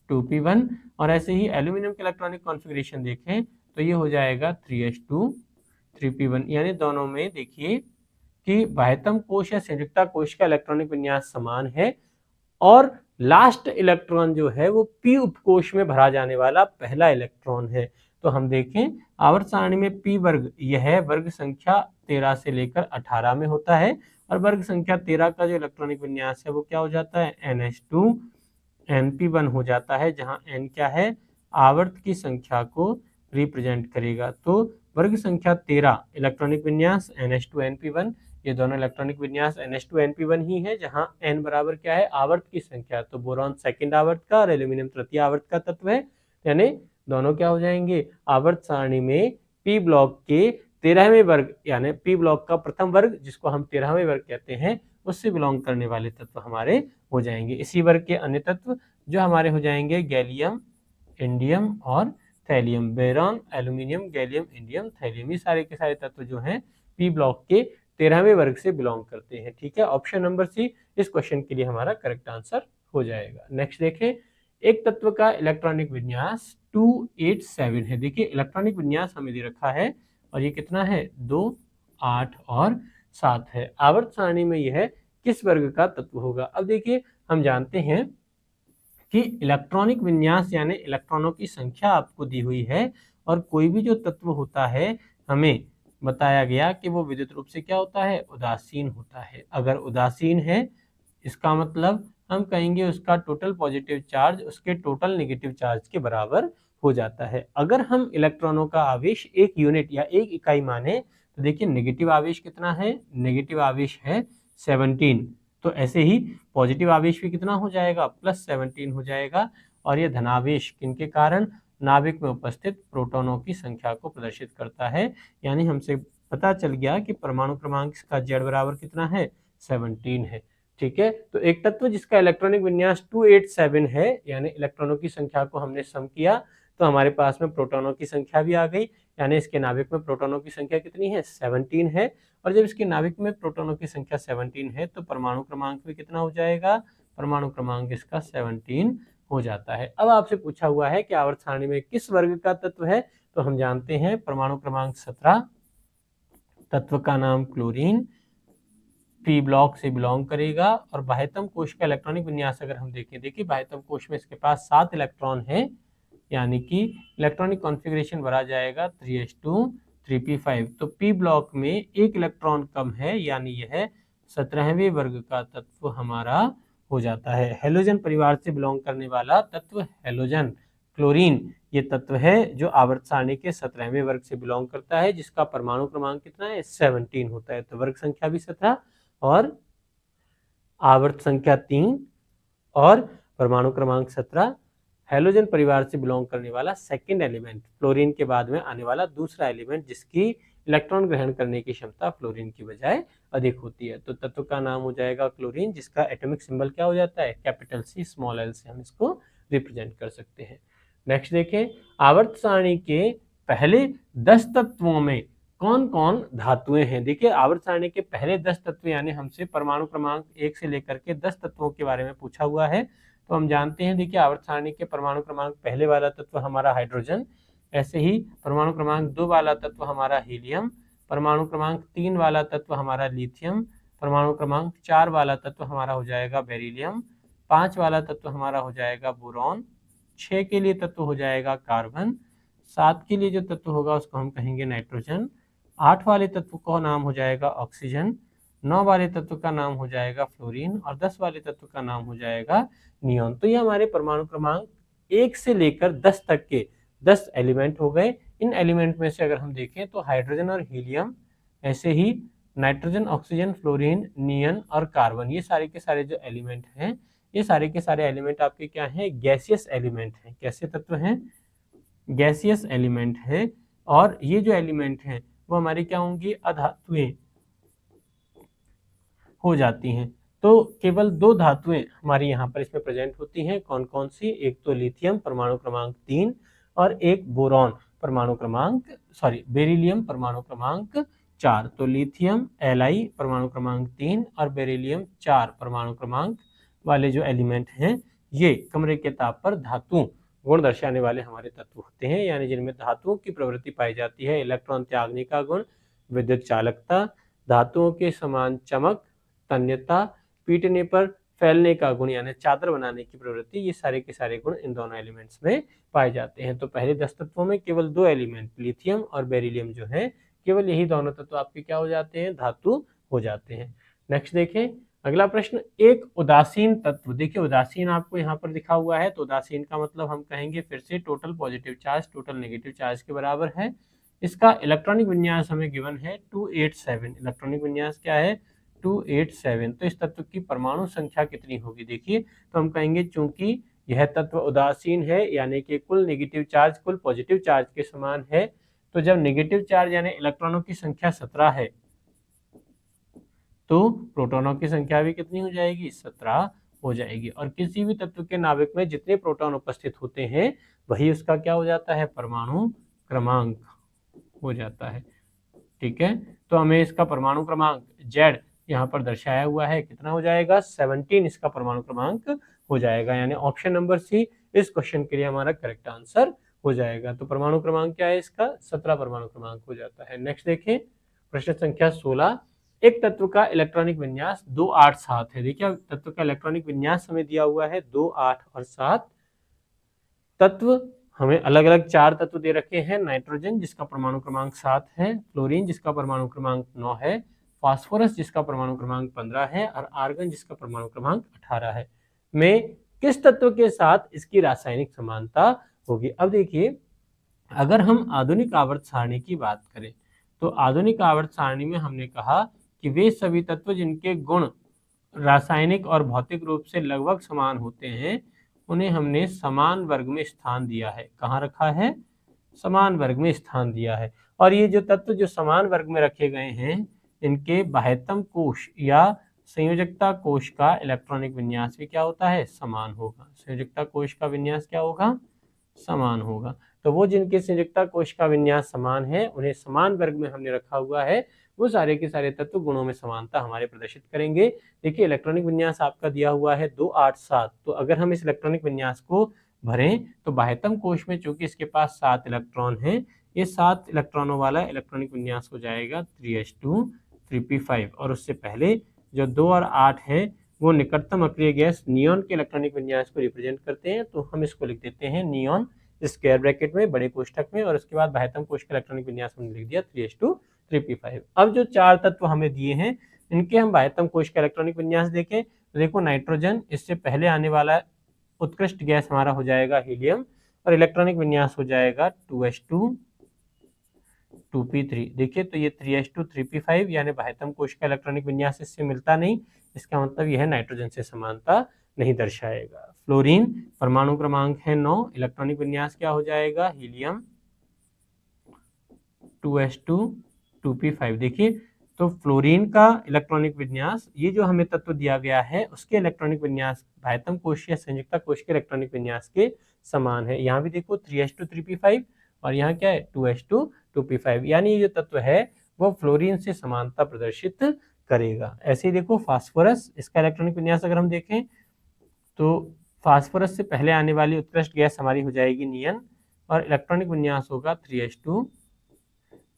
2p1, और ऐसे ही एल्यूमिनियम के इलेक्ट्रॉनिक कॉन्फ़िगरेशन देखें तो ये हो जाएगा 3s2 3p1, यानी दोनों में देखिए कि बाह्यतम कोश या संयुक्ता कोश का इलेक्ट्रॉनिक विन्यास समान है और लास्ट इलेक्ट्रॉन जो है वो p उपकोश में भरा जाने वाला पहला इलेक्ट्रॉन है। तो हम देखें आवर्त सारणी में p वर्ग यह वर्ग संख्या 13 से लेकर 18 में होता है, और वर्ग संख्या 13 का जो इलेक्ट्रॉनिक विन्यास है वो क्या हो जाता है ns2 np1 हो जाता है, जहां n क्या है आवर्त की संख्या को रिप्रेजेंट करेगा। तो वर्ग संख्या 13 इलेक्ट्रॉनिक विन्यास ns2 np1, ये दोनों इलेक्ट्रॉनिक विन्यास ns2 np1 ही है, जहां n बराबर क्या है आवर्त की संख्या। तो बोरॉन सेकंड आवर्त का और एल्यूमिनियम तृतीय आवर्त का तत्व है, यानी दोनों क्या हो जाएंगे आवर्त सारणी में p ब्लॉक के 13वें वर्ग यानी p ब्लॉक का प्रथम वर्ग जिसको हम 13वें वर्ग कहते हैं उससे बिलोंग करने वाले तत्व हमारे हो जाएंगे। इसी वर्ग के अन्य तत्व जो हमारे हो जाएंगे गैलियम, इंडियम और thallium. Boron, aluminium, gallium, indium, thallium, ये सारे के सारे तत्व जो हैं p ब्लॉक के 13वें वर्ग से बिलोंग करते हैं। ठीक है, ऑप्शन नंबर सी इस क्वेश्चन के लिए हमारा करेक्ट आंसर हो जाएगा। नेक्स्ट देखें, एक तत्व का इलेक्ट्रॉनिक विन्यास 287 है। देखिए इलेक्ट्रॉनिक विन्यास हमें दे रखा है और ये कितना है 2, 8 और 7 है। आवर्त सारणी में यह किस वर्ग का तत्व होगा। अब देखिए हम जानते हैं कि इलेक्ट्रॉनिक विन्यास यानी इलेक्ट्रॉनों की संख्या आपको दी हुई है और कोई भी जो तत्व होता है हमें बताया गया कि वो विद्युत रूप से क्या होता है, उदासीन होता है। अगर उदासीन है इसका मतलब हम कहेंगे उसका टोटल पॉजिटिव चार्ज उसके टोटल नेगेटिव चार्ज के बराबर हो जाता है। अगर हम इलेक्ट्रॉनों का आवेश एक यूनिट या एक इकाई माने तो देखिए नेगेटिव आवेश कितना है, नेगेटिव आवेश है 17। तो ऐसे ही पॉजिटिव आवेश भी कितना हो जाएगा, +17 हो जाएगा। और ये धनावेश किनके कारण, नाभिक में उपस्थित प्रोटॉनों की संख्या को प्रदर्शित करता है। यानी हमसे पता चल गया कि परमाणु क्रमांक का Z बराबर कितना है, 17 है। ठीक है, तो एक तत्व जिसका इलेक्ट्रॉनिक विन्यास 287 है, यानी इलेक्ट्रॉनों की संख्या को हमने सम किया तो हमारे पास में प्रोटॉनों की संख्या भी आ गई। यानी इसके नाभिक में प्रोटॉनों की संख्या कितनी है, 17 है। और जब इसके नाभिक में प्रोटॉनों की संख्या 17 है तो परमाणु क्रमांक भी कितना हो जाएगा, परमाणु क्रमांक इसका 17 हो जाता है। अब आपसे पूछा हुआ है कि आवर्त सारणी में किस वर्ग का तत्व है, तो हम जानते हैं परमाणु क्रमांक 17, तत्व का नाम क्लोरीन, पी ब्लॉक से बिलोंग करेगा। और बाह्यतम कोश का इलेक्ट्रॉनिक विन्यास अगर हम देखें, देखिए बाह्यतम कोश में इसके पास 7 इलेक्ट्रॉन है, यानी कि इलेक्ट्रॉनिक कॉन्फ़िगरेशन भरा जाएगा 3s2 3p5। तो पी ब्लॉक में एक इलेक्ट्रॉन कम है, यानी यह 17वें वर्ग का तत्व हमारा हो जाता है। हेलोजन परिवार से बिलोंग करने वाला तत्व हेलोजन क्लोरीन ये तत्व है जो आवर्त सारणी के 17वें वर्ग से बिलोंग करता है, जिसका परमाणु क्रमांक कितना है, 17 होता है। तो वर्ग संख्या भी 17 और आवर्त संख्या 3 और परमाणु क्रमांक 17, हेलोजन परिवार से बिलोंग करने वाला सेकंड एलिमेंट, फ्लोरीन के बाद में आने वाला दूसरा एलिमेंट जिसकी इलेक्ट्रॉन ग्रहण करने की क्षमता फ्लोरीन की बजाय अधिक होती है। तो तत्व का नाम हो जाएगा क्लोरीन, जिसका एटॉमिक सिंबल क्या हो जाता है, कैपिटल C स्मॉल l से हम इसको रिप्रेजेंट कर सकते हैं। नेक्स्ट देखें, आवर्त सारणी के पहले 10 तत्वों में कौन कौन धातुएं हैं। देखिए आवर्त सारणी के पहले 10 तत्व यानी हमसे परमाणु क्रमांक 1 से लेकर के 10 तत्वों के बारे में पूछा हुआ है। तो हम जानते हैं, देखिए आवर्त सारणी के परमाणु क्रमांक पहले वाला तत्व हमारा हाइड्रोजन, ऐसे ही परमाणु क्रमांक 2 वाला तत्व हमारा हीलियम, परमाणु क्रमांक 3 वाला तत्व हमारा लिथियम, परमाणु क्रमांक 4 वाला तत्व हमारा हो जाएगा बेरिलियम, 5 वाला तत्व हमारा हो जाएगा बोरॉन, 6 के लिए तत्व हो जाएगा कार्बन, 7 के लिए जो तत्व होगा उसको हम कहेंगे नाइट्रोजन, 8 वाले तत्व का नाम हो जाएगा ऑक्सीजन, 9 वाले तत्व का नाम हो जाएगा फ्लोरीन और 10 वाले तत्व का नाम हो जाएगा नियॉन। तो ये हमारे परमाणु क्रमांक 1 से लेकर 10 तक के 10 एलिमेंट हो गए। इन एलिमेंट में से अगर हम देखें तो हाइड्रोजन और हीलियम, ऐसे ही नाइट्रोजन, ऑक्सीजन, फ्लोरीन, नियन और कार्बन, ये सारे के सारे जो एलिमेंट हैं, ये सारे के सारे एलिमेंट आपके क्या हैं, गैसियस एलिमेंट हैं। कैसे तत्व हैं, गैसियस एलिमेंट है। और ये जो एलिमेंट हैं वो हमारी क्या होंगी, अधातुएं हो जाती हैं। तो केवल 2 धातुएं हमारी यहाँ पर इसमें प्रेजेंट होती हैं। कौन कौन सी, एक तो लिथियम परमाणु क्रमांक 3 और एक बोरॉन परमाणु क्रमांक बेरिलियम परमाणु क्रमांक 4। तो लिथियम Li परमाणु क्रमांक 3 और बेरिलियम 4 परमाणु क्रमांक वाले जो एलिमेंट हैं, ये कमरे के ताप पर धातु गुण दर्शाने वाले हमारे तत्व होते हैं, यानी जिनमें धातुओं की प्रवृत्ति पाई जाती है। इलेक्ट्रॉन त्यागने का गुण, विद्युत चालकता, धातुओं के समान चमक, तन्यता, पीटने पर फैलने का गुण यानी चादर बनाने की प्रवृत्ति, ये सारे के सारे गुण इन दोनों एलिमेंट्स में पाए जाते हैं। तो पहले 10 तत्वों में केवल 2 एलिमेंट लिथियम और बेरिलियम जो है, केवल यही दोनों तत्व आपके क्या हो जाते हैं, धातु हो जाते हैं। नेक्स्ट देखें अगला प्रश्न, एक उदासीन तत्व। देखिए उदासीन आपको यहाँ पर दिखा हुआ है, तो उदासीन का मतलब हम कहेंगे फिर से total positive charge total negative charge के बराबर है। इसका इलेक्ट्रॉनिक विन्यास हमें गिवन है 287, इलेक्ट्रॉनिक विन्यास क्या है, 287। तो इस तत्व की परमाणु संख्या कितनी होगी, देखिए तो हम कहेंगे चूंकि यह तत्व उदासीन है यानी कि कुल नेगेटिव चार्ज कुल पॉजिटिव चार्ज के समान है, तो जब नेगेटिव चार्ज यानी इलेक्ट्रॉनों की संख्या 17 है तो प्रोटॉनों की संख्या भी कितनी हो जाएगी, 17 हो जाएगी। और किसी भी तत्व के नाभिक में जितने प्रोटॉन उपस्थित होते हैं वही उसका क्या हो जाता है, परमाणु क्रमांक हो जाता है। ठीक है, तो हमें इसका परमाणु क्रमांक Z यहाँ पर दर्शाया हुआ है, कितना हो जाएगा, 17 इसका परमाणु क्रमांक हो जाएगा। यानी ऑप्शन नंबर C इस क्वेश्चन के लिए हमारा करेक्ट आंसर हो जाएगा। तो परमाणु क्रमांक क्या है इसका, 17 परमाणु क्रमांक हो जाता है। नेक्स्ट देखें प्रश्न संख्या 16, एक तत्व का इलेक्ट्रॉनिक विन्यास 2, 8, 7 है। देखिए तत्व का इलेक्ट्रॉनिक विन्यास हमें दिया हुआ है 2, 8 और 7। तत्व हमें अलग अलग 4 तत्व दे रखे हैं। नाइट्रोजन जिसका परमाणु क्रमांक 7 है, फ्लोरीन जिसका परमाणु क्रमांक 9 है, फास्फोरस जिसका परमाणु क्रमांक 15 है और आर्गन जिसका परमाणु क्रमांक 18 है। में किस तत्व के साथ इसकी रासायनिक समानता होगी? अब देखिए, अगर हम आधुनिक आवर्त सारणी की बात करें तो आधुनिक आवर्त सारणी में हमने कहा कि वे सभी तत्व जिनके गुण रासायनिक और भौतिक रूप से लगभग समान होते हैं उन्हें हमने समान वर्ग में स्थान दिया है। कहाँ रखा है? समान वर्ग में स्थान दिया है। और ये जो तत्व जो समान वर्ग में रखे गए हैं इनके बाह्यतम कोश या संयोजकता कोश का इलेक्ट्रॉनिक विन्यास भी क्या होता है? समान होगा। संयोजकता कोश का विन्यास क्या होगा? समान होगा। तो वो जिनके संयोजकता कोश का विन्यास समान है उन्हें समान वर्ग में हमने रखा हुआ है, वो सारे के सारे तत्व गुणों में समानता हमारे प्रदर्शित करेंगे। देखिए, इलेक्ट्रॉनिक विन्यास आपका दिया हुआ है 2, 8, 7। तो अगर हम इस इलेक्ट्रॉनिक विन्यास को भरें तो बाह्यतम कोश में चूंकि इसके पास 7 इलेक्ट्रॉन है, ये 7 इलेक्ट्रॉनों वाला इलेक्ट्रॉनिक विन्यास हो जाएगा 3s2 3p5। और उससे पहले जो 2 और 8 है वो निकटतम अक्रिय गैस नियोन के इलेक्ट्रॉनिक विन्यास को रिप्रेजेंट करते हैं, तो हम इसको लिख देते हैं नियोन स्क्वायर ब्रैकेट में बड़े कोष्ठक में, और उसके बाद बाह्यतम कोश का इलेक्ट्रॉनिक विन्यास हमने लिख दिया 3s2 3p5। अब जो 4 तत्व हमें दिए हैं इनके हम बाह्यतम कोश का इलेक्ट्रॉनिक विन्यास देखें तो देखो, नाइट्रोजन इससे पहले आने वाला उत्कृष्ट गैस हमारा हो जाएगा हीलियम और इलेक्ट्रॉनिक विन्यास हो जाएगा 2s2 2p3। देखिए, तो ये 3s2 3p5 यानी बाह्यतम कोश का इलेक्ट्रॉनिक विन्यास इससे मिलता नहीं, इसका मतलब यह नाइट्रोजन से समानता नहीं दर्शाएगा। फ्लोरीन परमाणु क्रमांक है 9, इलेक्ट्रॉनिक विन्यास क्या हो जाएगा? Helium 2s2 2p5। देखिए, तो फ्लोरीन का इलेक्ट्रॉनिक विन्यास, ये जो हमें तत्व दिया गया है उसके इलेक्ट्रॉनिक विन्यास बाह्यतम कोश या संयुक्ता कोश के इलेक्ट्रॉनिक विन्यास के समान है। यहाँ भी देखो 3s2 3p5 और यहाँ क्या है? 2s2 2p5, यानी ये जो तत्व है वो फ्लोरीन से समानता प्रदर्शित करेगा। ऐसे ही देखो फास्फोरस, इसका इलेक्ट्रॉनिक विन्यास अगर हम देखें तो फास्फोरस से पहले आने वाली उत्कृष्ट गैस हमारी हो जाएगी नियन और इलेक्ट्रॉनिक विन्यास होगा 3s2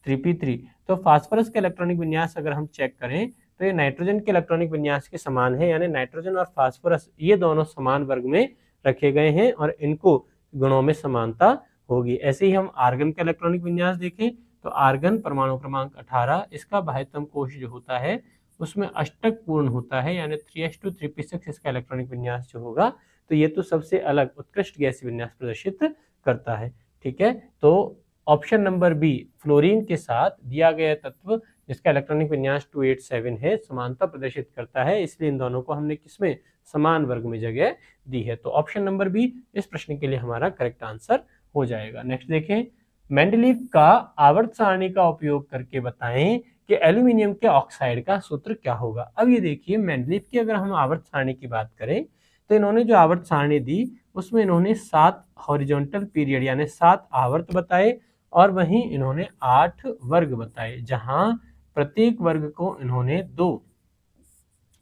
3p3। तो फास्फोरस का इलेक्ट्रॉनिक विन्यास अगर हम चेक करें तो ये नाइट्रोजन के इलेक्ट्रॉनिक विन्यास के समान है, यानी नाइट्रोजन और फास्फोरस ये दोनों समान वर्ग में रखे गए हैं और इनको गुणों में समानता होगी। ऐसे ही हम आर्गन का इलेक्ट्रॉनिक विन्यास देखें तो आर्गन परमाणु क्रमांक 18, इसका बाह्यतम कोश जो होता है उसमें अष्टक पूर्ण होता है, यानी 3s2 3p6 इसका इलेक्ट्रॉनिक विन्यास जो होगा। तो ये तो सबसे अलग उत्कृष्ट गैसीय विन्यास प्रदर्शित करता है। ठीक है, तो ऑप्शन नंबर बी, फ्लोरीन के साथ दिया गया तत्व जिसका इलेक्ट्रॉनिक विन्यास 287 है समानता प्रदर्शित करता है, इसलिए इन दोनों को हमने किसमें? समान वर्ग में जगह दी है। तो ऑप्शन नंबर बी इस प्रश्न के लिए हमारा करेक्ट आंसर हो जाएगा। नेक्स्ट देखें, मेंडलीफ का आवर्त सारणी का उपयोग करके बताएं कि एल्यूमिनियम के ऑक्साइड का सूत्र क्या होगा। अब ये देखिए, मेंडलीफ की अगर हम आवर्त सारणी की बात करें तो इन्होंने जो आवर्त सारणी दी उसमें इन्होंने 7 हॉरिजॉन्टल पीरियड यानी 7 आवर्त बताए और वहीं इन्होंने 8 वर्ग बताए, जहां प्रत्येक वर्ग को इन्होंने 2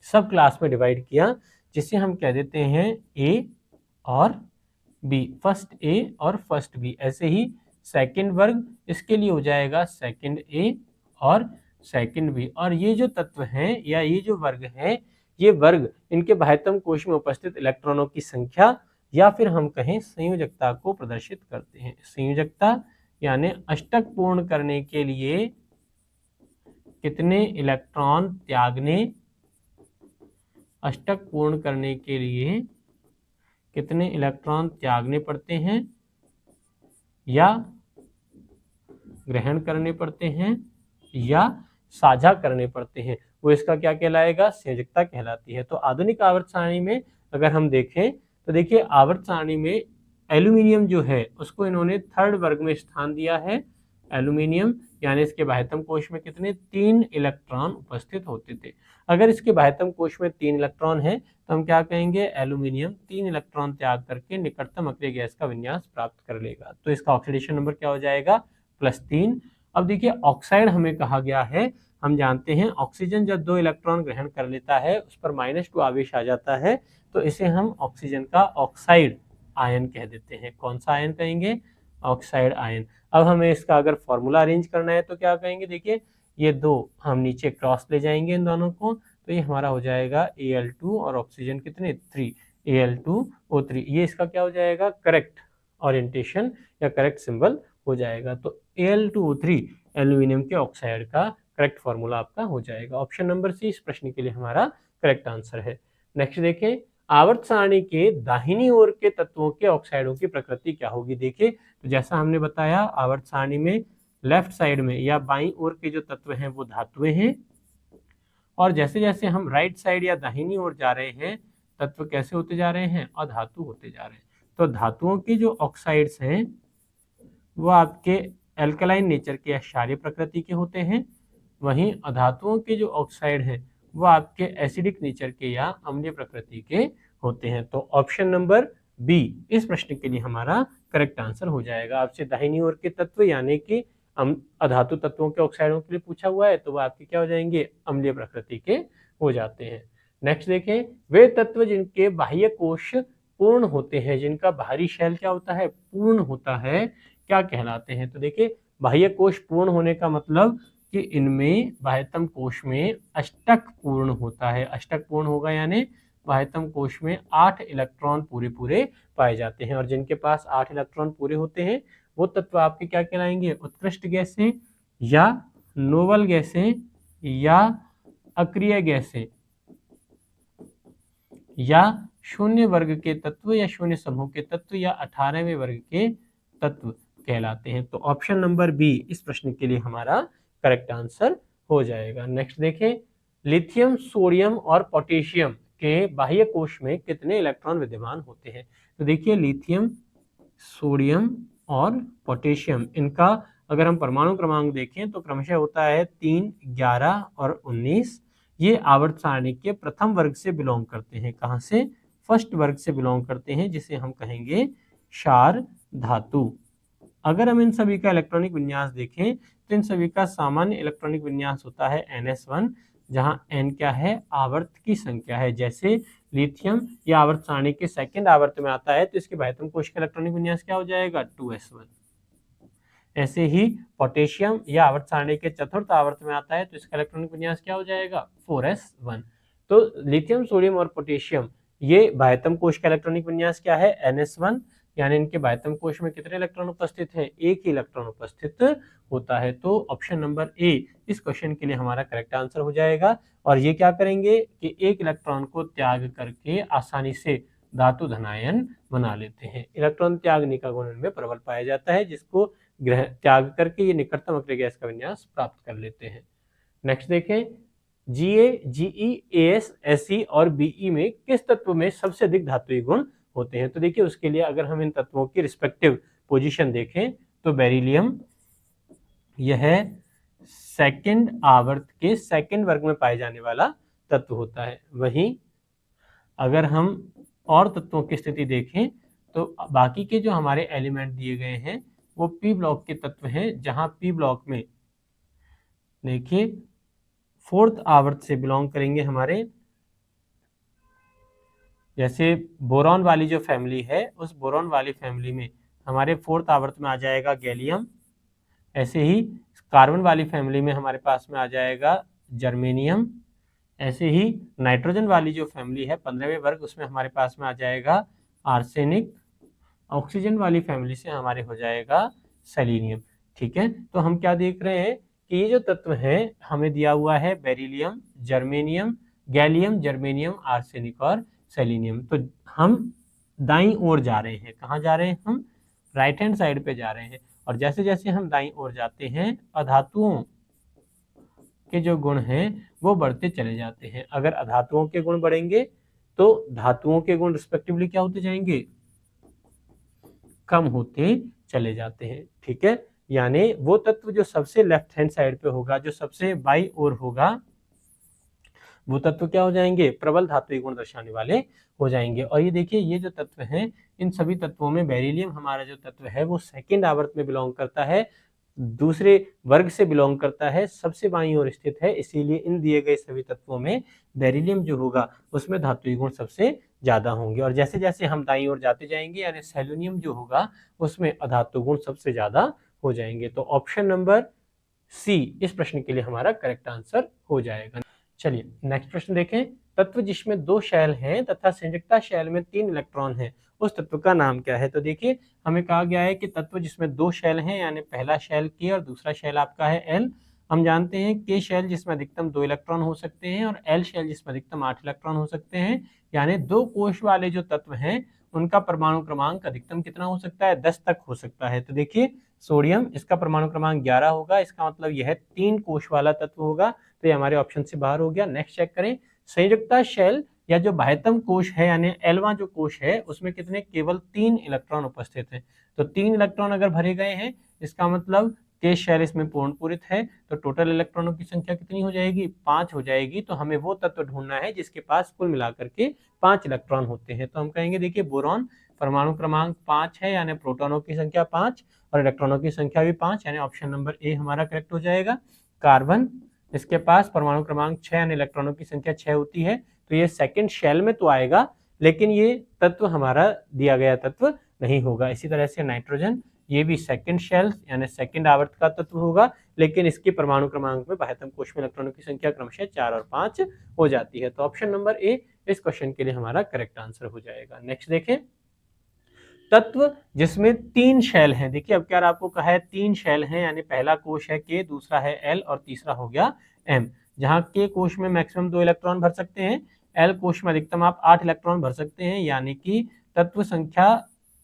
सब क्लास में डिवाइड किया, जिसे हम कह देते हैं ए और बी, फर्स्ट ए और फर्स्ट बी। ऐसे ही सेकंड वर्ग, इसके लिए हो जाएगा सेकंड ए और सेकंड बी। और ये जो तत्व हैं या ये जो वर्ग हैं, ये वर्ग इनके बाह्यतम कोश में उपस्थित इलेक्ट्रॉनों की संख्या या फिर हम कहें संयोजकता को प्रदर्शित करते हैं। संयोजकता यानी अष्टक पूर्ण करने के लिए कितने इलेक्ट्रॉन त्यागने, अष्टक पूर्ण करने के लिए कितने इलेक्ट्रॉन त्यागने पड़ते हैं या ग्रहण करने पड़ते हैं या साझा करने पड़ते हैं, वो इसका क्या कहलाएगा? संयोजकता कहलाती है। तो आधुनिक आवर्त सारणी में अगर हम देखें तो देखिए, आवर्त सारणी में एल्यूमिनियम जो है उसको इन्होंने थर्ड वर्ग में स्थान दिया है। एल्यूमिनियम यानी इसके बाह्यतम कोश में कितने? 3 इलेक्ट्रॉन उपस्थित होते थे। अगर इसके बाह्यतम कोश में 3 इलेक्ट्रॉन है तो हम क्या कहेंगे? एल्यूमिनियम 3 इलेक्ट्रॉन त्याग करके निकटतम अक्रिय गैस का विन्यास प्राप्त कर लेगा। तो इसका ऑक्सीडेशन नंबर क्या हो जाएगा? +3। अब देखिए, ऑक्साइड हमें कहा गया है, हम जानते हैं ऑक्सीजन जब 2 इलेक्ट्रॉन ग्रहण कर लेता है उस पर -2 आवेश आ जाता है, तो इसे हम ऑक्सीजन का ऑक्साइड आयन कह देते हैं। कौन सा आयन कहेंगे? Oxide ion. अब हमें इसका अगर फॉर्मूला अरेंज करना है तो क्या कहेंगे? देखिए, ये 2 हम नीचे क्रॉस ले जाएंगे इन दोनों को, तो ये हमारा हो जाएगा Al2 और ऑक्सीजन कितने? 3, Al2O3। ये इसका क्या हो जाएगा? करेक्ट ओरिएंटेशन या करेक्ट सिंबल हो जाएगा। तो Al2O3 एल्यूमिनियम के ऑक्साइड का करेक्ट फॉर्मूला आपका हो जाएगा। ऑप्शन नंबर सी इस प्रश्न के लिए हमारा करेक्ट आंसर है। नेक्स्ट देखें, आवर्त सारणी के दाहिनी ओर के तत्वों के ऑक्साइडों की प्रकृति क्या होगी। देखिए, तो जैसा हमने बताया, आवर्त सारणी में लेफ्ट साइड में या बाईं ओर के जो तत्व हैं वो धातुएं हैं, और जैसे जैसे हम राइट साइड या दाहिनी ओर जा रहे हैं, तत्व कैसे होते जा रहे हैं, अधातु होते जा रहे हैं। तो धातुओं के जो ऑक्साइड्स हैं वो आपके एल्कलाइन नेचर के या क्षारीय प्रकृति के होते हैं, वहीं अधातुओं के जो ऑक्साइड हैं वो आपके एसिडिक नेचर के या अम्लीय प्रकृति के होते हैं। तो ऑप्शन नंबर बी इस प्रश्न के लिए हमारा करेक्ट आंसर हो जाएगा। आपसे दाहिनी ओर के तत्व यानी कि अधातु तत्वों के ऑक्साइडों के लिए पूछा हुआ है, तो वो आपके क्या हो जाएंगे, अम्लीय प्रकृति के हो जाते हैं। नेक्स्ट देखें, वे तत्व जिनके बाह्य कोश पूर्ण होते हैं, जिनका बाहरी शेल क्या होता है, पूर्ण होता है, क्या कहलाते हैं। तो देखिए, बाह्य कोश पूर्ण होने का मतलब कि इनमें बाह्यतम कोश में अष्टक पूर्ण होता है। अष्टक पूर्ण होगा यानी बाह्यतम कोश में 8 इलेक्ट्रॉन पूरे पूरे पाए जाते हैं, और जिनके पास 8 इलेक्ट्रॉन पूरे होते हैं वो तत्व आपके क्या कहलाएंगे, उत्कृष्ट गैसें या नोबल गैसें या अक्रिय गैसें या शून्य वर्ग के तत्व या शून्य समूह के तत्व या 18वें वर्ग के तत्व कहलाते हैं। तो ऑप्शन नंबर बी इस प्रश्न के लिए हमारा करेक्ट आंसर हो जाएगा। नेक्स्ट देखें, लिथियम, सोडियम और पोटेशियम के बाह्य कोश में कितने इलेक्ट्रॉन विद्यमान होते हैं। तो देखिए, लिथियम, सोडियम और पोटेशियम, इनका अगर हम परमाणु क्रमांक देखें तो क्रमशः होता है 3, 11 और 19। ये आवर्त सारणी के प्रथम वर्ग से बिलोंग करते हैं। कहाँ से, फर्स्ट वर्ग से बिलोंग करते हैं, जिसे हम कहेंगे क्षार धातु। अगर हम इन सभी का इलेक्ट्रॉनिक विन्यास देखें तो इन सभी का सामान्य इलेक्ट्रॉनिक विन्यास होता है NS1, जहां N क्या है, आवर्त की संख्या है। जैसे लिथियम या आवर्त सारणी के सेकंड आवर्त में आता है तो इसके बाह्यतम कोश का इलेक्ट्रॉनिक विन्यास क्या हो जाएगा, 2s1। ऐसे ही पोटेशियम या आवर्त सारणी के चतुर्थ आवर्त में आता है तो इसका इलेक्ट्रॉनिक विन्यास क्या हो जाएगा, 4s1। तो लिथियम, सोडियम और पोटेशियम, ये बाह्यतम कोश का इलेक्ट्रॉनिक विन्यास क्या है, NS1, यानी इनके बाह्यतम कोश में कितने इलेक्ट्रॉन उपस्थित है, एक ही इलेक्ट्रॉन उपस्थित होता है। तो ऑप्शन नंबर ए इस क्वेश्चन के लिए हमारा करेक्ट आंसर हो जाएगा। और ये क्या करेंगे कि एक इलेक्ट्रॉन को त्याग करके आसानी से धातु धनायन बना लेते हैं। इलेक्ट्रॉन त्यागने का गुण इनमें प्रबल पाया जाता है, जिसको ग्रह त्याग करके ये निकटतम अक्रिय गैस का विन्यास प्राप्त कर लेते हैं। नेक्स्ट देखें, Ga, Ge, As, Se और Be में किस तत्व में सबसे अधिक धात्विक गुण होते हैं। तो देखिए, उसके लिए अगर हम इन तत्वों की रिस्पेक्टिव पोजीशन देखें तो बेरिलियम यह सेकंड आवर्त के सेकंड वर्ग में पाए जाने वाला तत्व होता है। वहीं अगर हम और तत्वों की स्थिति देखें तो बाकी के जो हमारे एलिमेंट दिए गए हैं वो पी ब्लॉक के तत्व हैं, जहां पी ब्लॉक में देखिए फोर्थ आवर्त से बिलोंग करेंगे हमारे, जैसे बोरॉन वाली जो फैमिली है उस बोरॉन वाली फैमिली में हमारे फोर्थ आवर्त में आ जाएगा गैलियम। ऐसे ही कार्बन वाली फैमिली में हमारे पास में आ जाएगा जर्मेनियम। ऐसे ही नाइट्रोजन वाली जो फैमिली है 15वें वर्ग, उसमें हमारे पास में आ जाएगा आर्सेनिक। ऑक्सीजन वाली फैमिली से हमारे हो जाएगा सेलेनियम। ठीक है, तो हम क्या देख रहे हैं कि ये जो तत्व हैं हमें दिया हुआ है beryllium, germanium, gallium, germanium, arsenic और सेलेनियम। तो हम दाईं ओर जा रहे हैं। कहाँ जा रहे हैं हम, राइट हैंड साइड पे जा रहे हैं। और जैसे जैसे हम दाईं ओर जाते हैं अधातुओं के जो गुण हैं वो बढ़ते चले जाते हैं। अगर अधातुओं के गुण बढ़ेंगे तो धातुओं के गुण रिस्पेक्टिवली क्या होते जाएंगे, कम होते चले जाते हैं। ठीक है, यानी वो तत्व जो सबसे लेफ्ट हैंड साइड पे होगा, जो सबसे बाईं ओर होगा, वो तत्व क्या हो जाएंगे, प्रबल धात्विक गुण दर्शाने वाले हो जाएंगे। और ये देखिए, ये जो तत्व हैं इन सभी तत्वों में बेरिलियम हमारा जो तत्व है वो सेकेंड आवर्त में बिलोंग करता है, दूसरे वर्ग से बिलोंग करता है, सबसे बाईं ओर स्थित है। इसीलिए इन दिए गए सभी तत्वों में बेरिलियम जो होगा उसमें धात्विक गुण सबसे ज्यादा होंगे। और जैसे जैसे हम दाईं ओर जाते जाएंगे यानी सेलेनियम जो होगा उसमें अधातु गुण सबसे ज्यादा हो जाएंगे। तो ऑप्शन नंबर सी इस प्रश्न के लिए हमारा करेक्ट आंसर हो जाएगा। चलिए नेक्स्ट प्रश्न देखें, तत्व जिसमें 2 शेल हैं तथा संयुक्ता शेल में 3 इलेक्ट्रॉन हैं उस तत्व का नाम क्या है। तो देखिए हमें कहा गया है कि तत्व जिसमें 2 शेल हैं, यानी पहला शेल K और दूसरा शेल आपका है L। हम जानते हैं K शेल जिसमें अधिकतम 2 इलेक्ट्रॉन हो सकते हैं और L शेल जिसमें अधिकतम 8 इलेक्ट्रॉन हो सकते हैं, यानी 2 कोश वाले जो तत्व हैं उनका परमाणु क्रमांक अधिकतम कितना हो सकता है, 10 तक हो सकता है। तो देखिए सोडियम, इसका परमाणु क्रमांक 11 होगा, इसका मतलब यह 3 कोश वाला तत्व होगा, तो ये हमारे ऑप्शन से बाहर हो गया। नेक्स्ट चेक करें, संयुक्ता शेल या जो बाह्यतम कोश है यानी L वां जो कोश है उसमें कितने, केवल 3 इलेक्ट्रॉन उपस्थित हैं। तो 3 इलेक्ट्रॉन अगर भरे गए हैं इसका मतलब K शेल इसमें पूर्ण पूरित है, तो टोटल इलेक्ट्रॉनों की संख्या कितनी हो जाएगी, 5 हो जाएगी। तो हमें वो तत्व ढूंढना है जिसके पास कुल मिलाकर के 5 इलेक्ट्रॉन होते हैं। तो हम कहेंगे देखिए बोरॉन, परमाणु क्रमांक 5 है यानी प्रोटॉनों की संख्या 5 और इलेक्ट्रॉनों की संख्या भी 5, यानी ऑप्शन नंबर ए हमारा करेक्ट हो जाएगा। कार्बन, इसके पास परमाणु क्रमांक 6 यानी इलेक्ट्रॉनों की संख्या 6 होती है, तो ये सेकंड शेल में तो आएगा लेकिन ये तत्व हमारा दिया गया तत्व नहीं होगा। इसी तरह से नाइट्रोजन, ये भी सेकंड शेल यानी सेकंड आवर्त का तत्व होगा, लेकिन इसके परमाणु क्रमांक में बाह्यतम कोश में इलेक्ट्रॉनों की संख्या क्रमशः 4 और 5 हो जाती है। तो ऑप्शन नंबर ए इस क्वेश्चन के लिए हमारा करेक्ट आंसर हो जाएगा। नेक्स्ट देखें, तत्व जिसमें 3 शेल हैं। देखिए अब क्या आपको कहा है 3 शेल हैं, यानी पहला कोश है K, दूसरा है L और तीसरा हो गया M। जहां K कोश में मैक्सिमम 2 इलेक्ट्रॉन भर सकते हैं, L कोश में अधिकतम आप 8 इलेक्ट्रॉन भर सकते हैं, यानी कि तत्व संख्या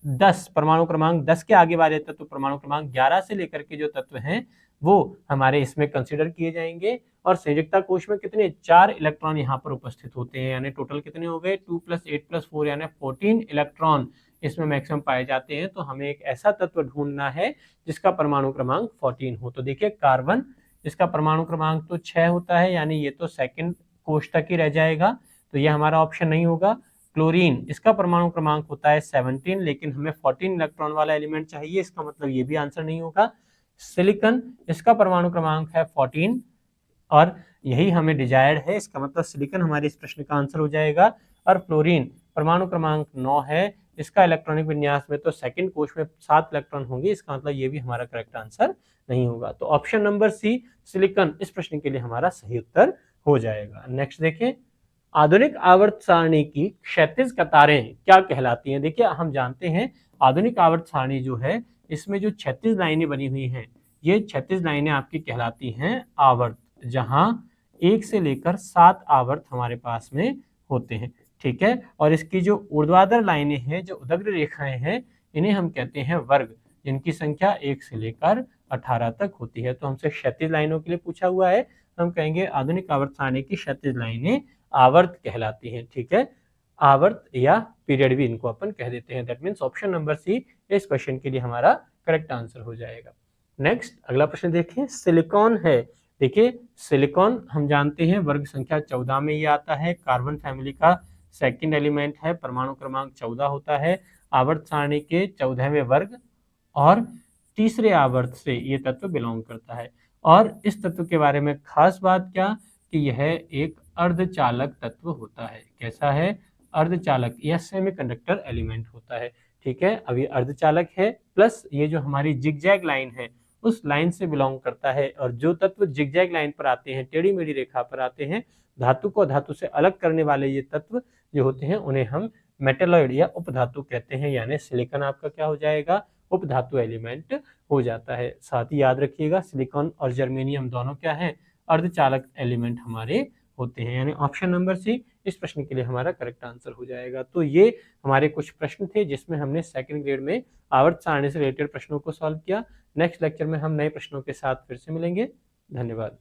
10, परमाणु क्रमांक 10 के आगे वाले तत्व परमाणु क्रमांक 11 से लेकर के जो तत्व हैं वो हमारे इसमें कंसिडर किए जाएंगे। और संयुक्ता कोश में कितने, 4 इलेक्ट्रॉन यहाँ पर उपस्थित होते हैं, यानी टोटल कितने हो गए, 2 + 8 + 4 यानी 14 इलेक्ट्रॉन इसमें मैक्सिमम पाए जाते हैं। तो हमें एक ऐसा तत्व ढूंढना है जिसका परमाणु क्रमांक 14 हो। तो देखिए कार्बन, इसका परमाणु क्रमांक तो 6 होता है, यानी ये तो सेकंड कोश तक ही रह जाएगा, तो ये हमारा ऑप्शन नहीं होगा। क्लोरीन, इसका परमाणु क्रमांक होता है 17, लेकिन हमें 14 इलेक्ट्रॉन वाला एलिमेंट चाहिए, इसका मतलब ये भी आंसर नहीं होगा। सिलिकॉन, इसका परमाणु क्रमांक है 14 और यही हमें डिजायर्ड है, इसका मतलब सिलिकॉन हमारे इस प्रश्न का आंसर हो जाएगा। और फ्लोरीन, परमाणु क्रमांक 9 है, इसका इलेक्ट्रॉनिक विन्यास में तो सेकंड कोश में 7 इलेक्ट्रॉन होंगे, इसका मतलब ये भी हमारा करेक्ट आंसर नहीं होगा। तो ऑप्शन नंबर सी सिलिकॉन इस प्रश्न के लिए हमारा सही उत्तर हो जाएगा। नेक्स्ट देखें, आधुनिक आवर्त सारणी की क्षैतिज कतारें क्या कहलाती हैं। देखिए हम जानते हैं आधुनिक आवर्त सारणी जो है इसमें जो क्षैतिज लाइनें बनी हुई हैं, ये क्षैतिज लाइनें आपकी कहलाती हैं आवर्त, जहां 1 से लेकर 7 आवर्त हमारे पास में होते हैं, ठीक है। और इसकी जो ऊर्ध्वाधर लाइनें हैं, जो उदग्र रेखाएं हैं, इन्हें हम कहते हैं वर्ग, जिनकी संख्या 1 से लेकर 18 तक होती है। तो हमसे क्षैतिज लाइनों के लिए पूछा हुआ है, हम कहेंगे आधुनिक आवर्त सारणी की क्षैतिज लाइनें आवर्त कहलाती हैं, ठीक है। आवर्त या पीरियड भी इनको अपन कह देते हैं। That means option number C इस क्वेश्चन के लिए हमारा करेक्ट आंसर हो जाएगा। नेक्स्ट अगला प्रश्न देखिए, सिलिकॉन है। देखिए सिलिकॉन हम जानते हैं वर्ग संख्या 14 में ये आता है, कार्बन फैमिली का सेकंड एलिमेंट है, परमाणु क्रमांक 14 होता है, आवर्त सारणी के 14वें वर्ग और तीसरे आवर्त से ये तत्व बिलोंग करता है। और इस तत्व के बारे में खास बात क्या कि यह एक अर्धचालक तत्व होता है। कैसा है, अर्धचालक या सेमीकंडक्टर एलिमेंट होता है, ठीक है। अब ये अर्धचालक है, प्लस ये जो हमारी जिगजैग लाइन है उस लाइन से बिलोंग करता है। और जो तत्व जिगजैग लाइन पर आते हैं, टेढ़ी मेढ़ी रेखा पर आते हैं, धातु को धातु से अलग करने वाले ये तत्व जो होते हैं उन्हें हम मेटेलॉइड या उपधातु कहते हैं, यानी सिलिकॉन आपका क्या हो जाएगा, उपधातु एलिमेंट हो जाता है। साथ ही याद रखिएगा सिलिकॉन और जर्मेनियम दोनों क्या हैं, अर्धचालक एलिमेंट हमारे होते हैं, यानी ऑप्शन नंबर सी इस प्रश्न के लिए हमारा करेक्ट आंसर हो जाएगा। तो ये हमारे कुछ प्रश्न थे जिसमें हमने सेकंड ग्रेड में आवर्त सारणी से रिलेटेड प्रश्नों को सॉल्व किया। नेक्स्ट लेक्चर में हम नए प्रश्नों के साथ फिर से मिलेंगे। धन्यवाद।